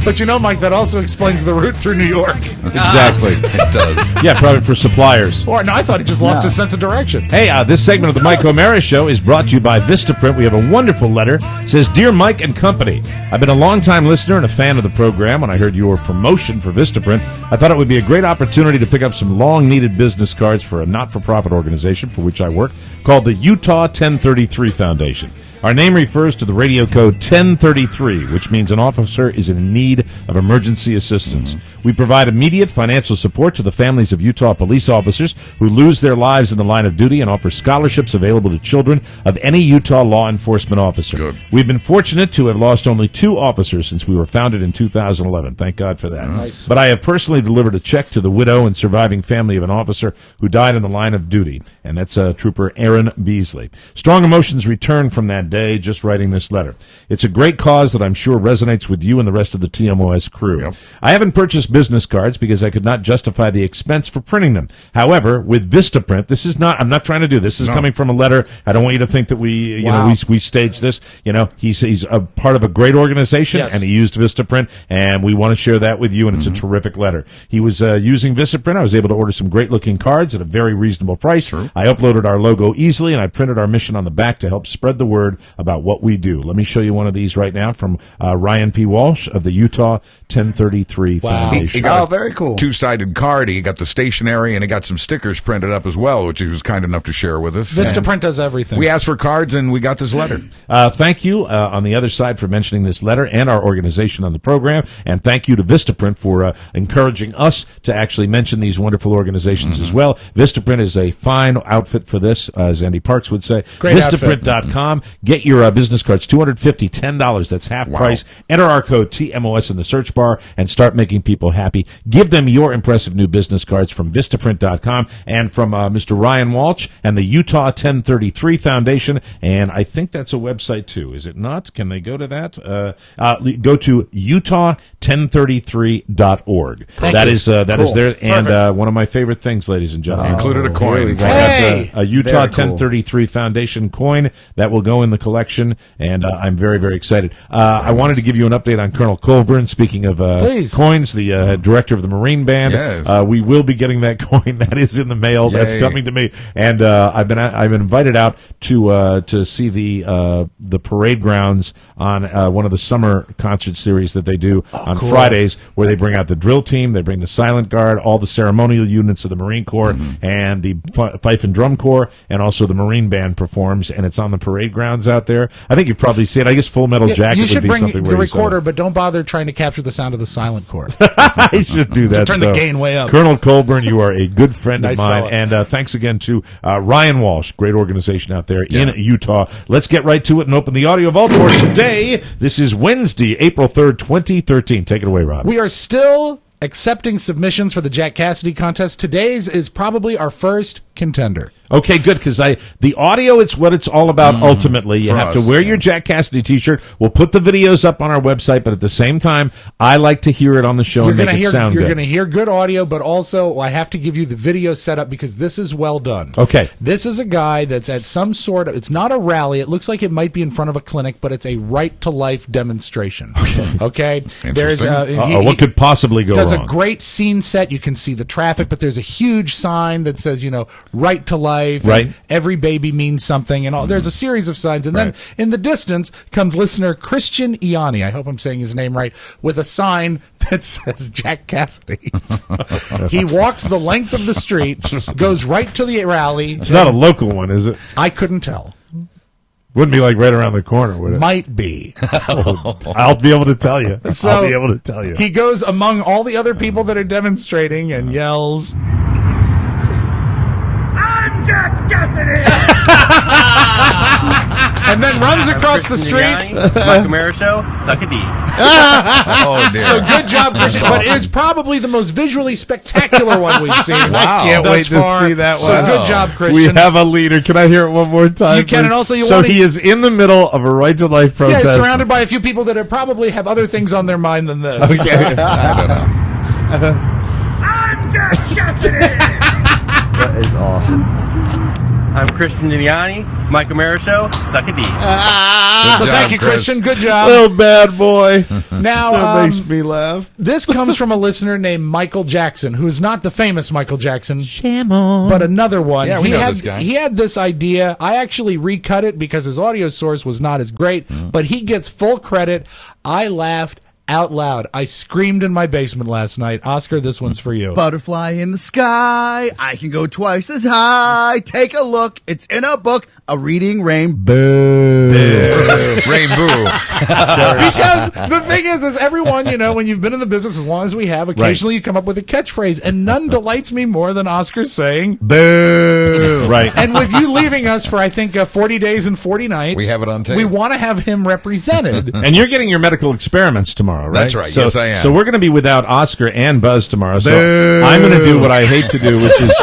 But you know, Mike, that also explains the route through New York. Exactly. It does. Yeah, probably for suppliers. Or no, I thought he just lost his sense of direction. Hey, this segment of the Mike O'Mara Show is brought to you by Vistaprint. We have a wonderful letter. It says, Dear Mike and Company, I've been a long-time listener and a fan of the program. When I heard your promotion for Vistaprint, I thought it would be a great opportunity to pick up some long-needed business cards for a not-for-profit organization for which I work called the Utah 1033 Foundation. Our name refers to the radio code 1033, which means an officer is in need of emergency assistance. We provide immediate financial support to the families of Utah police officers who lose their lives in the line of duty and offer scholarships available to children of any Utah law enforcement officer. Good. We've been fortunate to have lost only 2 officers since we were founded in 2011. Thank God for that. Nice. But I have personally delivered a check to the widow and surviving family of an officer who died in the line of duty, and that's Trooper Aaron Beasley. Strong emotions return from that day just writing this letter. It's a great cause that I'm sure resonates with you and the rest of the TMOS crew. Yep. I haven't purchased business cards because I could not justify the expense for printing them. However, with Vistaprint, this is not, I'm not trying to do this. This is coming from a letter. I don't want you to think that we, we staged this. You know, he's a part of a great organization, and he used Vistaprint, and we want to share that with you, and it's a terrific letter. He was using Vistaprint. I was able to order some great-looking cards at a very reasonable price. True. I uploaded our logo easily, and I printed our mission on the back to help spread the word about what we do. Let me show you one of these right now from Ryan P. Walsh of the Utah 1033 Foundation. He got very cool. 2-sided card. He got the stationery, and he got some stickers printed up as well, which he was kind enough to share with us. Vistaprint does everything. We asked for cards, and we got this letter. Thank you on the other side for mentioning this letter and our organization on the program, and thank you to Vistaprint for encouraging us to actually mention these wonderful organizations as well. Vistaprint is a fine outfit for this, as Andy Parks would say. Great Vistaprint.com. Get your business cards, $250, $10. That's half price. Enter our code TMOS in the search bar and start making people happy. Give them your impressive new business cards from Vistaprint.com and from Mr. Ryan Walsh and the Utah 1033 Foundation. And I think that's a website too, is it not? Can they go to that? Go to Utah1033.org. That is there. And one of my favorite things, ladies and gentlemen, Included a coin. a Utah 1033 Foundation coin that will go in the collection, and I'm very, very excited. I wanted to give you an update on Colonel Colburn. Speaking of coins, the director of the Marine Band, we will be getting that coin. That is in the mail. That's coming to me, and I've been invited out to see the parade grounds on one of the summer concert series that they do on Fridays, where they bring out the drill team, they bring the silent guard, all the ceremonial units of the Marine Corps, and the fife and drum corps, and also the Marine Band performs, and it's on the parade grounds out there. I think you've probably seen it. I guess Full Metal Jacket you should would be bring something the where recorder, but don't bother trying to capture the sound of the silent corps. I should do that. Turn the gain way up. Colonel Colburn, you are a good friend Nice of mine, fella. and thanks again to Ryan Walsh, great organization out there in Utah. Let's get right to it and open the audio vault for today. This is Wednesday, April 3rd, 2013. Take it away, Rob. We are still accepting submissions for the Jack Cassidy contest. Today's is probably our first contender. Okay, good, because the audio, it's what it's all about ultimately. You have to wear your Jack Cassidy t-shirt. We'll put the videos up on our website, but at the same time, I like to hear it on the show and make it sound good. You're going to hear good audio, but also I have to give you the video setup because this is well done. Okay. This is a guy that's at some sort of, it's not a rally. It looks like it might be in front of a clinic, but it's a right-to-life demonstration. Okay? There's what could possibly go wrong? Does a great scene set. You can see the traffic, but there's a huge sign that says, right to life. Right. Every baby means something, and all. There's a series of signs, and then in the distance comes listener Christian Iani. I hope I'm saying his name right, with a sign that says Jack Cassidy. He walks the length of the street, goes right to the rally. It's not a local one, is it? I couldn't tell. Wouldn't be like right around the corner, would it? Might be. I'll be able to tell you. So I'll be able to tell you. He goes among all the other people that are demonstrating and yells, I'm Jack Cassidy! and then runs across the street. Mike Camaro Show, suck a D. Oh, dear. So good job, Christian. But it is probably the most visually spectacular one we've seen. Wow. I can't thus wait far. to see that So one. good job, Christian. We have a leader. Can I hear it one more time? You can, please? and also you so want to- he is in the middle of a right to life protest. Yeah, surrounded by a few people that probably have other things on their mind than this. Okay. I don't know. I'm Jack Cassidy! That is awesome. I'm Christian Giuliani, Mike Camaro Show, suck a D. So thank you, Chris. Christian. Good job. Little bad boy. Now, That makes me laugh. this comes from a listener named Michael Jackson, who is not the famous Michael Jackson, but another one. Yeah, we he know had, this guy. He had this idea. I actually recut it because his audio source was not as great, but he gets full credit. I laughed out loud. I screamed in my basement last night. Oscar, this one's for you. Butterfly in the sky. I can go twice as high. Take a look. It's in a book. A reading rainbow. Rainbow. Because the thing is everyone, when you've been in the business as long as we have, occasionally you come up with a catchphrase, and none delights me more than Oscar saying, Boo. Right. and with you leaving us for, I think, 40 days and 40 nights. We have it on tape. We want to have him represented. And you're getting your medical experiments tomorrow, right? That's right. So, Yes, I am. So we're going to be without Oscar and Buzz tomorrow. So I'm going to do what I hate to do, which is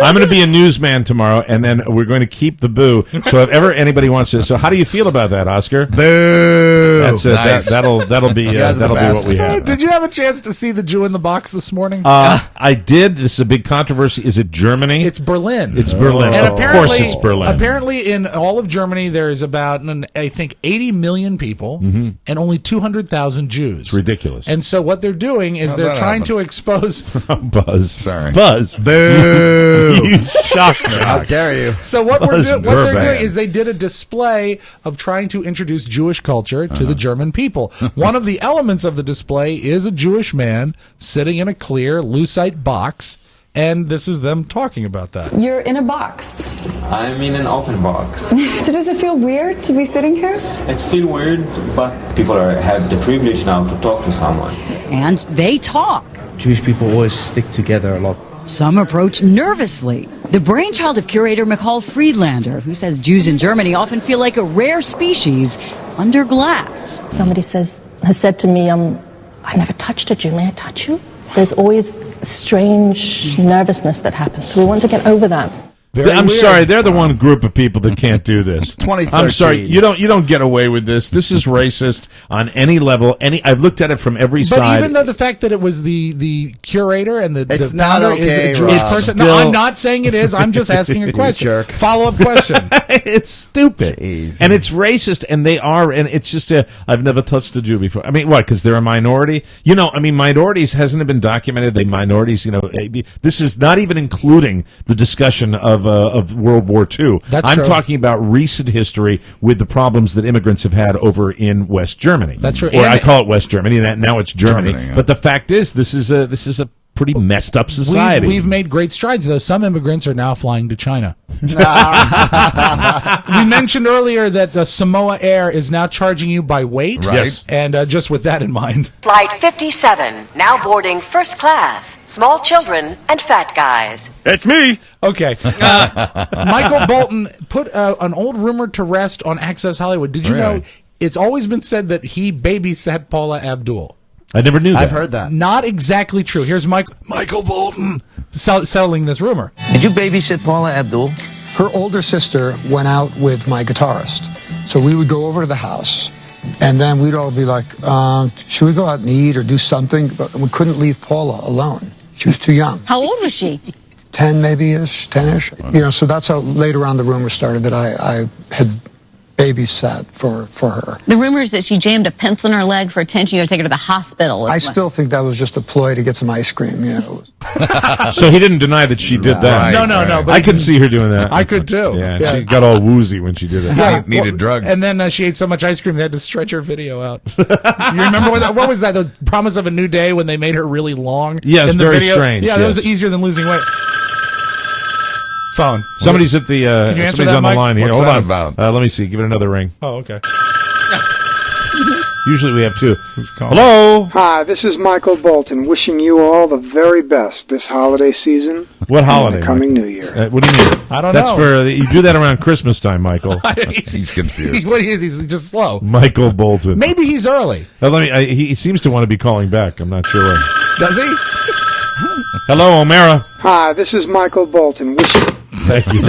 I'm going to be a newsman tomorrow, and then we're going to keep the boo. So if ever anybody wants to, so how do you feel about that, Oscar? Boo. That's it. Nice. That'll be guys are the what we best. have. Did you have a chance to see the Jew in the Box this morning? I did. This is a big controversy. Is it Germany? It's Berlin. It's Berlin. And Of apparently, course it's Berlin. Apparently, in all of Germany, there is about, I think, 80 million people and only 200,000 Jews. It's ridiculous. And so what they're doing is How'd they're that trying happen? to expose. Buzz. Sorry. Buzz. Boo. You shocked me. How dare you? So what Buzz they're Burbank. doing is they did a display of trying to introduce Jewish culture to the German people. One of the elements of the display is a Jewish man sitting in a clear lucite box, and this is them talking about that. You're in a box. I'm in an open box. So does it feel weird to be sitting here? It's still weird, but people have the privilege now to talk to someone. And they talk. Jewish people always stick together a lot. Some approach nervously. The brainchild of curator Michal Friedlander, who says Jews in Germany often feel like a rare species under glass. Somebody has said to me, I never touched a Jew. May I touch you? There's always strange nervousness that happens. So we want to get over that. I'm sorry, they're the one group of people that can't do this. 2013. I'm sorry, you don't get away with this. This is racist on any level. I've looked at it from every But side. even though the fact that it was the curator and the It's founder not is okay, a Jewish Rob. person. Still- No, I'm not saying it is. I'm just asking a question. jerk. Follow-up question. It's stupid. Jeez. And it's racist, and they are, and it's just I've never touched a Jew before. I mean, what, because they're a minority? Minorities, hasn't it been documented, minorities, this is not even including the discussion of World War II. That's I'm true. talking about recent history with the problems that immigrants have had over in West Germany. That's true. Or And I call it West Germany, and now it's Germany. Germany, yeah. But the fact is, this is a pretty messed up society. We've made great strides, though. Some immigrants are now flying to China. We mentioned earlier that the Samoa Air is now charging you by weight. Right. Yes. And just with that in mind. Flight 57, now boarding first class. Small children and fat guys. That's me. Okay. Michael Bolton put an old rumor to rest on Access Hollywood. Did you know it's always been said that he babysat Paula Abdul? I never knew that. I've heard that. Not exactly true. Here's Michael Bolton settling this rumor. Did you babysit Paula Abdul? Her older sister went out with my guitarist. So we would go over to the house, and then we'd all be like, should we go out and eat or do something? But we couldn't leave Paula alone. She was too young. How old was she? 10 maybe-ish, 10-ish. So that's how later on the rumor started that I had babysat for her. The rumor is that she jammed a pencil in her leg for attention. You had to take her to the hospital. I still think that was just a ploy to get some ice cream. So he didn't deny that she did that. No. But I could see her doing that. I could too. Yeah, she got all woozy when she did it. Yeah, needed drugs. And then she ate so much ice cream they had to stretch her video out. You remember what was that? The Promise of a New Day when they made her really long? Yeah, it's in the very video? strange. Yeah, that yes. was easier than losing weight. Phone. Somebody's at the. Can you answer somebody's that, on Mike? the line here. What's Hold that on. about? Let me see. Give it another ring. Oh, okay. Usually we have two. Hello. Hi, this is Michael Bolton, wishing you all the very best this holiday season. What holiday? And the coming Mike? New Year. What do you mean? I don't That's know. for you do that around Christmas time, Michael. He's confused. What is he's just slow. Michael Bolton. Maybe he's early. He seems to want to be calling back. I'm not sure. Does he? Hello, O'Mara. Hi, this is Michael Bolton, wishing... Thank you.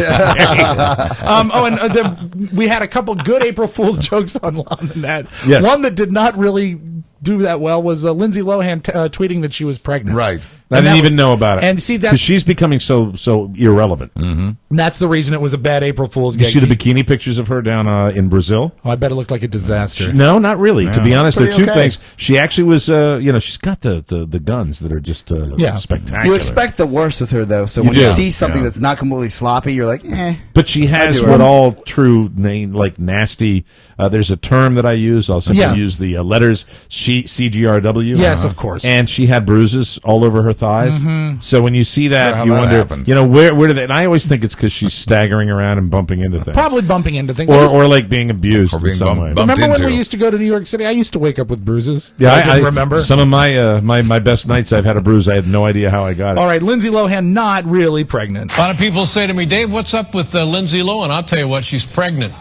We had a couple good April Fool's jokes on the net. Yes. One that did not really do that well was Lindsay Lohan tweeting that she was pregnant. Right. I didn't even know about it. And see, because she's becoming so irrelevant. Mm-hmm. And that's the reason it was a bad April Fool's You gag. see the bikini pictures of her down in Brazil? Oh, I bet it looked like a disaster. No, not really. Yeah. To be honest, there are two Pretty okay. things. She actually was, she's got the guns that are just spectacular. You expect the worst with her, though. So You when you do. see something Yeah. that's not completely sloppy, you're like, eh. But she has I do what her. all true name like nasty. There's a term that I use. I'll simply use the letters CGRW. Yes, of course. And she had bruises all over her thighs. Mhm. So when you see that, How you that wonder, happened. where do they? And I always think it's because she's staggering around and bumping into things, Probably bumping into things. or like being abused Or being in some way. bumped Remember when into. we used to go to New York City? I used to wake up with bruises. Yeah, I didn't remember. Some of my my best nights, I've had a bruise. I had no idea how I got it. All right, Lindsay Lohan not really pregnant. A lot of people say to me, Dave, what's up with Lindsay Lohan? I'll tell you what, she's pregnant.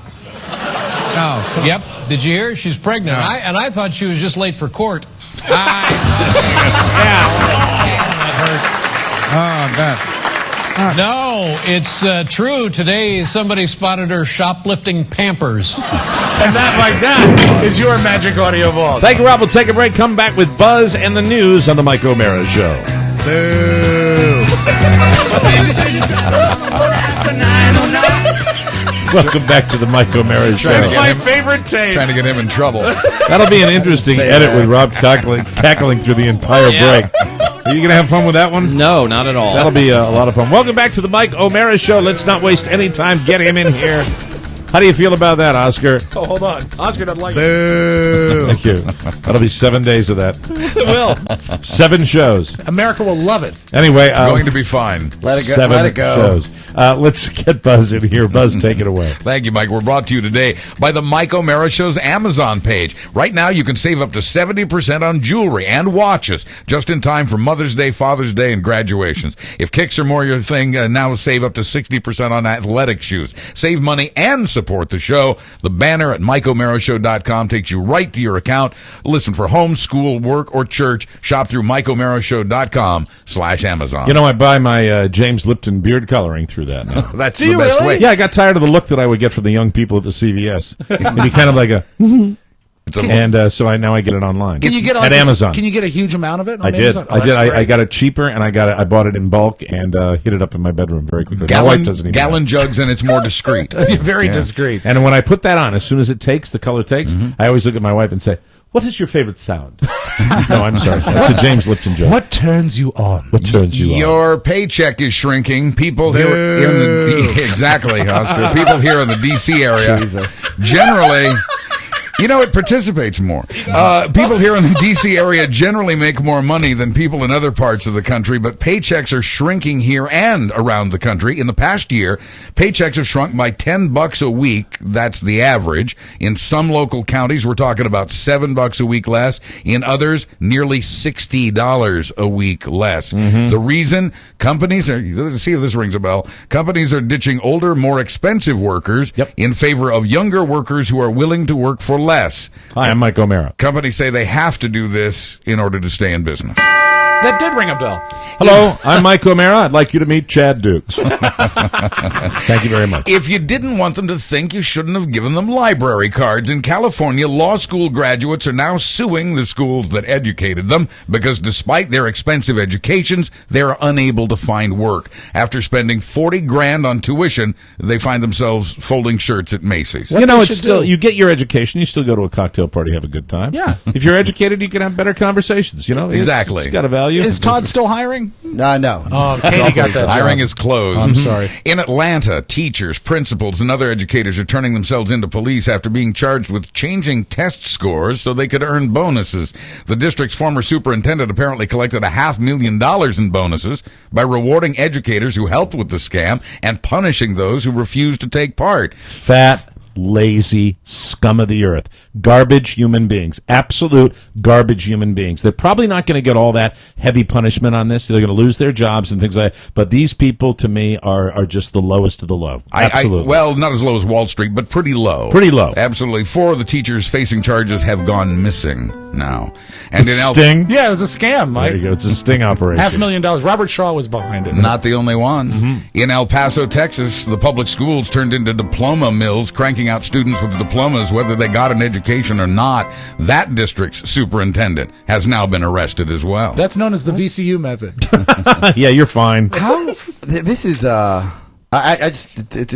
Oh, yep. Did you hear? She's pregnant. And I thought she was just late for court. That hurt. Oh, God. No, it's true. Today, somebody spotted her shoplifting Pampers. And that is your magic audio vault. Thank you, Rob. We'll take a break. Come back with Buzz and the news on the Mike O'Mara Show. Welcome back to the Mike O'Mara Show. It's my favorite tape. Trying to get him in trouble. That'll be an interesting edit with Rob cackling through the entire break. Are you going to have fun with that one? No, not at all. That'll be a lot of fun. Welcome back to the Mike O'Mara Show. Let's not waste any time. Get him in here. How do you feel about that, Oscar? Oh, hold on. Oscar doesn't like it. Thank you. That'll be 7 days of that. It will. 7 shows. America will love it. Anyway, It's going to be fine. Let it go. 7 Let it go. shows. Let's get Buzz in here. Buzz, take it away. Thank you, Mike. We're brought to you today by the Mike O'Mara Show's Amazon page. Right now, you can save up to 70% on jewelry and watches, just in time for Mother's Day, Father's Day, and graduations. If kicks are more your thing, now save up to 60% on athletic shoes. Save money and support the show. The banner at MikeO'MaraShow.com takes you right to your account. Listen for home, school, work, or church. Shop through MikeO'MaraShow.com/Amazon. You know, I buy my James Lipton beard coloring through that now. That's the best way. Yeah, I got tired of the look that I would get from the young people at the CVS. It'd be kind of like a... so I get it online. Can you get at Amazon? Can you get a huge amount of it? On I did. Amazon? I did. I got it cheaper, and I bought it in bulk and hit it up in my bedroom very quickly. My wife doesn't even Gallon jugs, and it's more discreet. Very discreet. And when I put that on, as soon as the color takes, I always look at my wife and say, "What is your favorite sound?" No, I'm sorry. That's a James Lipton joke. What turns you on? What turns you on? Your paycheck is shrinking. People here in the exactly, Oscar. People here in the D.C. area, generally. You know, it participates more. People here in the D.C. area generally make more money than people in other parts of the country, but paychecks are shrinking here and around the country. In the past year, paychecks have shrunk by $10 a week. That's the average. In some local counties, we're talking about $7 a week less. In others, nearly $60 a week less. The reason? Companies are, let's see if this rings a bell, companies are ditching older, more expensive workers in favor of younger workers who are willing to work for less. Hi, I'm Mike O'Mara. Companies say they have to do this in order to stay in business. That did ring a bell. Hello, I'm Mike O'Mara. I'd like you to meet Chad Dukes. Thank you very much. If you didn't want them to think, you shouldn't have given them library cards. In California, law school graduates are now suing the schools that educated them because despite their expensive educations, they're unable to find work. After spending $40,000 on tuition, they find themselves folding shirts at Macy's. You know, it's still, you get your education, you still go to a cocktail party, have a good time. Yeah. If you're educated, you can have better conversations, you know? Exactly. It's got a value. you. Is Todd still hiring? No. Oh, Katie got that. Hiring is closed. I'm sorry. In Atlanta, teachers, principals, and other educators are turning themselves into police after being charged with changing test scores so they could earn bonuses. The district's former superintendent apparently collected $500,000 in bonuses by rewarding educators who helped with the scam and punishing those who refused to take part. Fat, lazy scum of the earth. Garbage human beings. Absolute garbage human beings. They're probably not going to get all that heavy punishment on this. They're going to lose their jobs and things like that. But these people, to me, are just the lowest of the low. Absolutely. Well, not as low as Wall Street, but pretty low. Pretty low. Absolutely. 4 of the teachers facing charges have gone missing now. And Sting? Yeah, it was a scam, Mike. There you go. It's a sting operation. $500,000. Robert Shaw was behind it. Not the only one. In El Paso, Texas, the public schools turned into diploma mills, cranking out students with diplomas whether they got an education or not. That district's superintendent has now been arrested as well. That's known as the VCU method. Yeah, you're fine. How? This is it's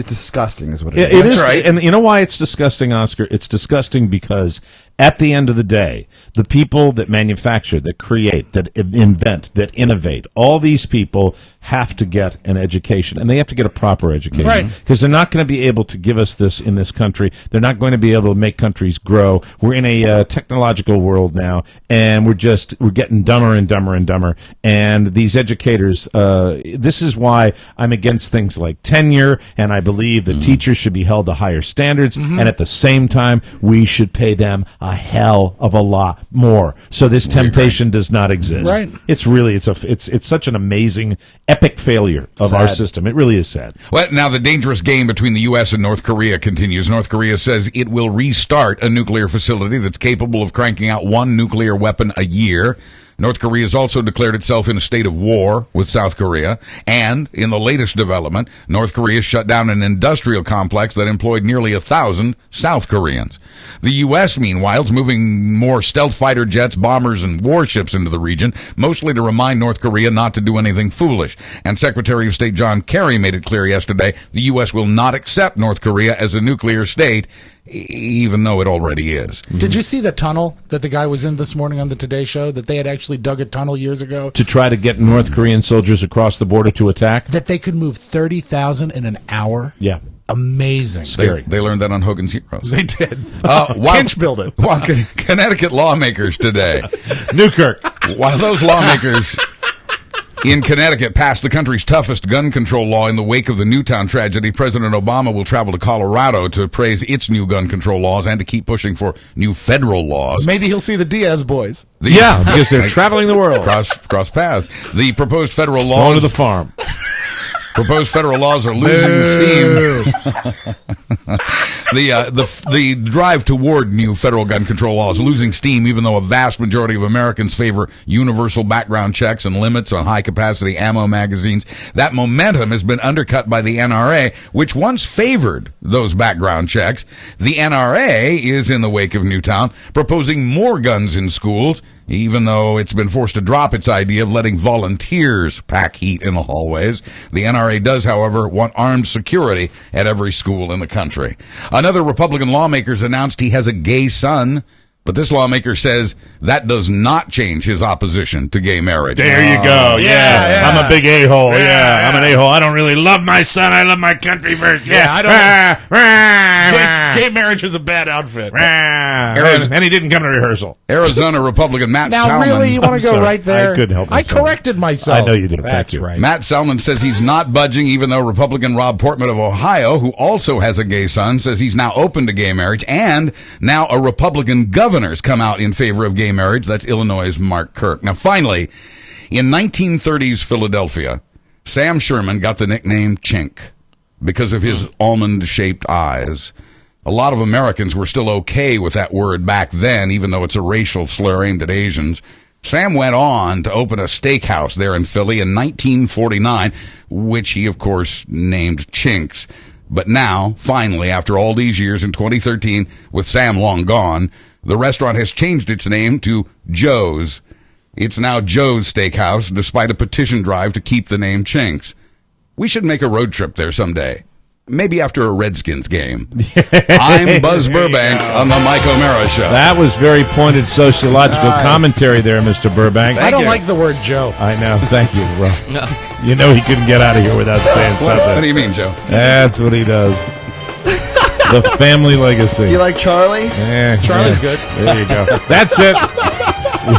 disgusting, is what it It is. is, right. And you know why it's disgusting, Oscar? It's disgusting because at the end of the day, the people that manufacture, that create, that invent, that innovate, all these people have to get an education, and they have to get a proper education. Right. Because they're not going to be able to give us this in this country. They're not going to be able to make countries grow. We're in a technological world now, and we're getting dumber and dumber and dumber. And these educators, this is why I'm against things like tenure, and I believe that teachers should be held to higher standards, and at the same time, we should pay them a hell of a lot more. So this temptation does not exist. Right. It's really, it's such an amazing, epic failure of our system. It really is sad. Well, now the dangerous game between the U.S. and North Korea continues. North Korea says it will restart a nuclear facility that's capable of cranking out 1 nuclear weapon a year. North Korea has also declared itself in a state of war with South Korea. And in the latest development, North Korea shut down an industrial complex that employed nearly 1,000 South Koreans. The U.S., meanwhile, is moving more stealth fighter jets, bombers, and warships into the region, mostly to remind North Korea not to do anything foolish. And Secretary of State John Kerry made it clear yesterday the U.S. will not accept North Korea as a nuclear state, even though it already is. Did you see the tunnel that the guy was in this morning on the Today Show, that they had actually dug a tunnel years ago? To try to get North Korean soldiers across the border to attack? That they could move 30,000 in an hour? Yeah. Amazing. Scary. They learned that on Hogan's Heroes. They did. Kinch built it. While Connecticut lawmakers today. Newkirk. While those lawmakers in Connecticut passed the country's toughest gun control law in the wake of the Newtown tragedy, President Obama will travel to Colorado to praise its new gun control laws and to keep pushing for new federal laws. Maybe he'll see the Diaz boys. Yeah, because they're traveling the world. Cross paths. The proposed federal laws... Going to the farm. Proposed federal laws are losing steam. The drive toward new federal gun control laws losing steam, even though a vast majority of Americans favor universal background checks and limits on high-capacity ammo magazines. That momentum has been undercut by the NRA, which once favored those background checks. The NRA is, in the wake of Newtown, proposing more guns in schools, even though it's been forced to drop its idea of letting volunteers pack heat in the hallways. The NRA does, however, want armed security at every school in the country. Another Republican lawmaker announced he has a gay son, but this lawmaker says that does not change his opposition to gay marriage. There you go. Yeah. I'm a big a-hole. I'm an a-hole. I don't really love my son. I love my country first. I don't. Gay marriage is a bad outfit. And he didn't come to rehearsal. Arizona Republican Matt now, Salmon. Really, you want to go right there? I couldn't help myself. I corrected myself. I know you did. That's Thank you. Right. Matt Salmon says he's not budging, even though Republican Rob Portman of Ohio, who also has a gay son, says he's now open to gay marriage, and now a Republican governor's come out in favor of gay marriage. That's Illinois' Mark Kirk. Now, finally, in 1930s Philadelphia, Sam Sherman got the nickname Chink because of his almond-shaped eyes. A lot of Americans were still okay with that word back then, even though it's a racial slur aimed at Asians. Sam went on to open a steakhouse there in Philly in 1949, which he, of course, named Chink's. But now, finally, after all these years in 2013, with Sam long gone, the restaurant has changed its name to Joe's. It's now Joe's Steakhouse, despite a petition drive to keep the name Chink's. We should make a road trip there someday. maybe after a Redskins game. I'm Buzz Burbank on the Mike O'Mara Show. That was very pointed sociological commentary there, Mr. Burbank. I don't like the word Joe. I know. Thank you, bro. You know he couldn't get out of here without saying something. What do you mean, Joe? That's what he does. The family legacy. Do you like Charlie? Charlie's good. There you go. That's it. We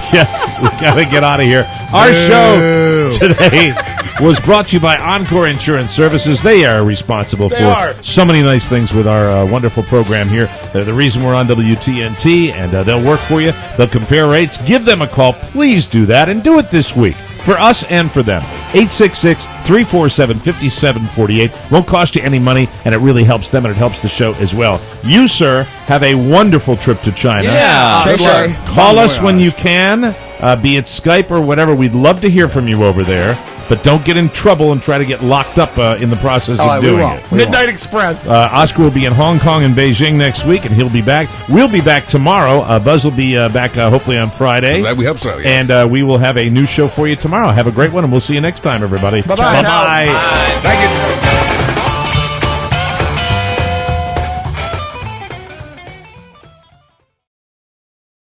got to get out of here. Our show today was brought to you by Encore Insurance Services. They are responsible for so many nice things with our wonderful program here. They're the reason we're on WTNT, and they'll work for you. They'll compare rates. Give them a call. Please do that, and do it this week. For us and for them. 866-347-5748. Won't cost you any money, and it really helps them, and it helps the show as well. You, sir, have a wonderful trip to China. Yeah. Call us when you can, be it Skype or whatever. We'd love to hear from you over there. But don't get in trouble and try to get locked up in the process of doing it. Midnight Express. Oscar will be in Hong Kong and Beijing next week, and he'll be back. We'll be back tomorrow. Buzz will be back hopefully on Friday. We hope so, yes. And we will have a new show for you tomorrow. Have a great one, and we'll see you next time, everybody. Bye-bye. Bye-bye. Thank you.